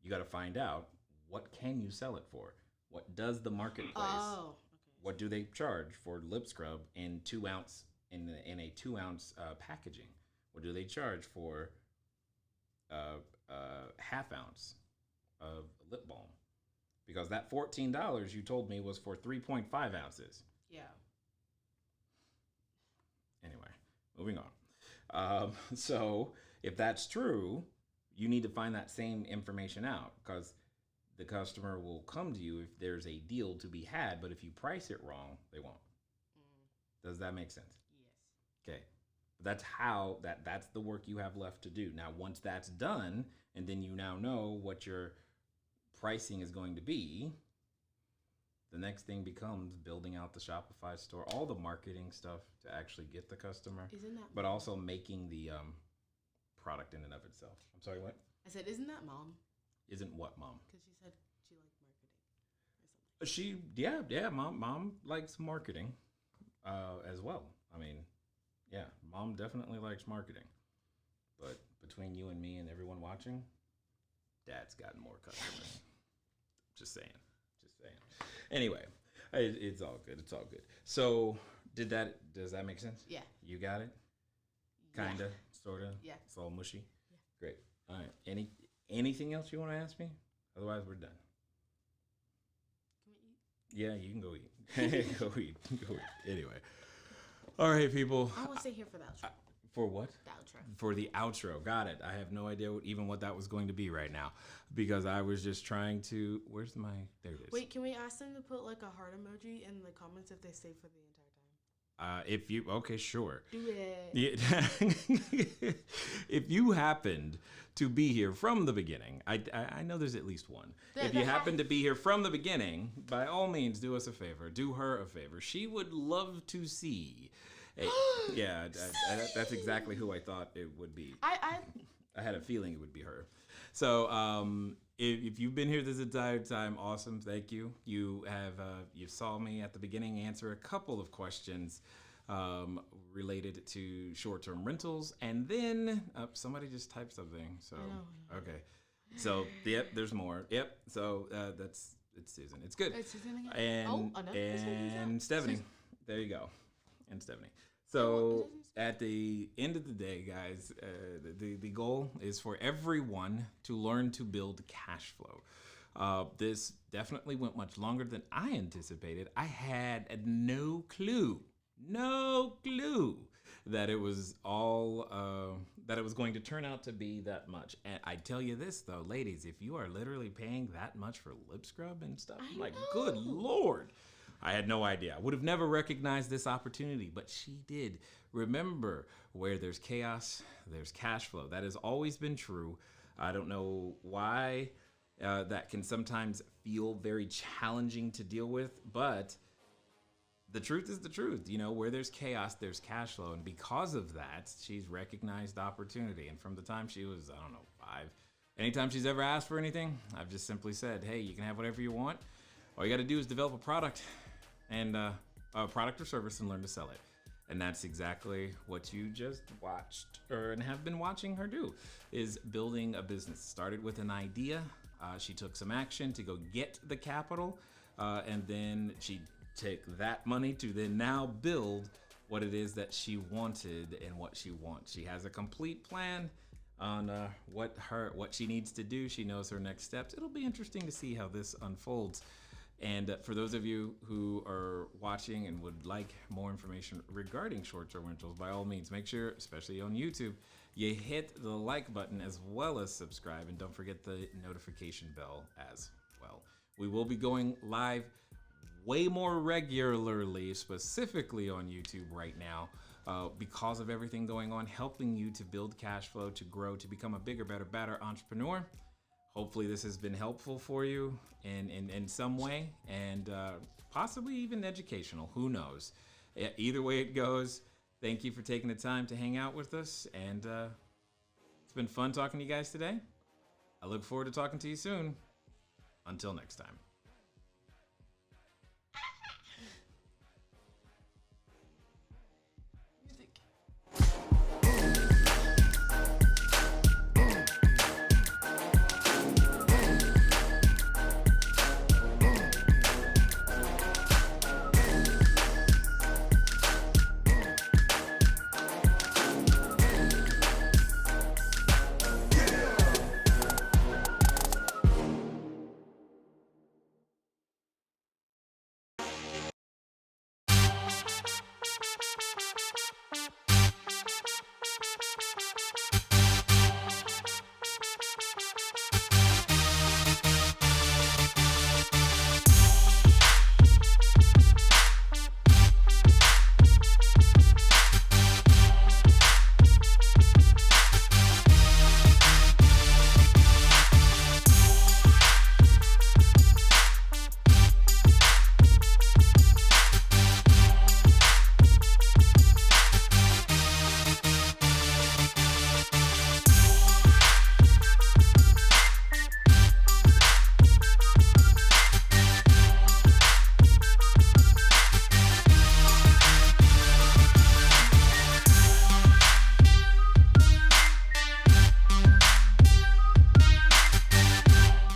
You got to find out, what can you sell it for? What does the marketplace? Okay. What do they charge for lip scrub in 2 ounce in a 2 ounce packaging? What do they charge for half ounce of lip balm? Because that $14 you told me was for 3.5 ounces. Yeah. Anyway, moving on. So if that's true, you need to find that same information out, because the customer will come to you if there's a deal to be had, but if you price it wrong, they won't. Does that make sense? Yes. Okay. That's the work you have left to do. Now, once that's done, and then you now know what your pricing is going to be, the next thing becomes building out the Shopify store, all the marketing stuff to actually get the customer, but also making the product in and of itself. I'm sorry, what? I said, isn't that mom? Isn't what, mom? Because she said she liked marketing or something. Yeah, mom likes marketing as well. I mean, yeah, mom definitely likes marketing. But between you and me and everyone watching, dad's gotten more customers. Just saying. Anyway, it's all good. So, does that make sense? Yeah. You got it? Kinda, sorta. Yeah. It's all mushy. Yeah. Great. All right. Anything else you want to ask me? Otherwise, we're done. Can we eat? Yeah, you can go eat. Go eat. Anyway. All right, people. I want to stay here for the outro. For what? The outro. For the outro. Got it. I have no idea what that was going to be right now, because I was just trying to. There it is. Wait, can we ask them to put like a heart emoji in the comments if they stay for the entire time? Okay, sure. Do it. Yeah. If you happened to be here from the beginning, I know there's at least one. If you happen to be here from the beginning, by all means, do us a favor. Do her a favor. She would love to see. Yeah, that's exactly who I thought it would be. I had a feeling it would be her. So if you've been here this entire time, awesome. Thank you. You saw me at the beginning answer a couple of questions related to short-term rentals, and then somebody just typed something. So I know. Okay. So yep, there's more. Yep. So it's Susan. It's good. It's Susan again. And Stephanie. There you go. And Stephanie. So at the end of the day, guys, the goal is for everyone to learn to build cash flow. This definitely went much longer than I anticipated. I had no clue that it was that it was going to turn out to be that much. And I tell you this though, ladies, if you are literally paying that much for lip scrub and stuff, I'm like, good Lord. I had no idea. I would have never recognized this opportunity, but she did. Remember, where there's chaos, there's cash flow. That has always been true. I don't know why that can sometimes feel very challenging to deal with, but the truth is the truth. You know, where there's chaos, there's cash flow. And because of that, she's recognized opportunity. And from the time she was, 5, anytime she's ever asked for anything, I've just simply said, hey, you can have whatever you want. All you got to do is develop a product and a product or service and learn to sell it. And that's exactly what you just watched and have been watching her do, is building a business. Started with an idea. She took some action to go get the capital. And then she took that money to then now build what it is that she wanted and what she wants. She has a complete plan on what she needs to do. She knows her next steps. It'll be interesting to see how this unfolds. And for those of you who are watching and would like more information regarding short-term rentals, by all means, make sure, especially on YouTube, you hit the like button as well as subscribe. And don't forget the notification bell as well. We will be going live way more regularly, specifically on YouTube right now, because of everything going on, helping you to build cash flow, to grow, to become a bigger, better entrepreneur. Hopefully this has been helpful for you in some way, and possibly even educational. Who knows? Either way it goes, thank you for taking the time to hang out with us, and It's been fun talking to you guys today. I look forward to talking to you soon. Until next time.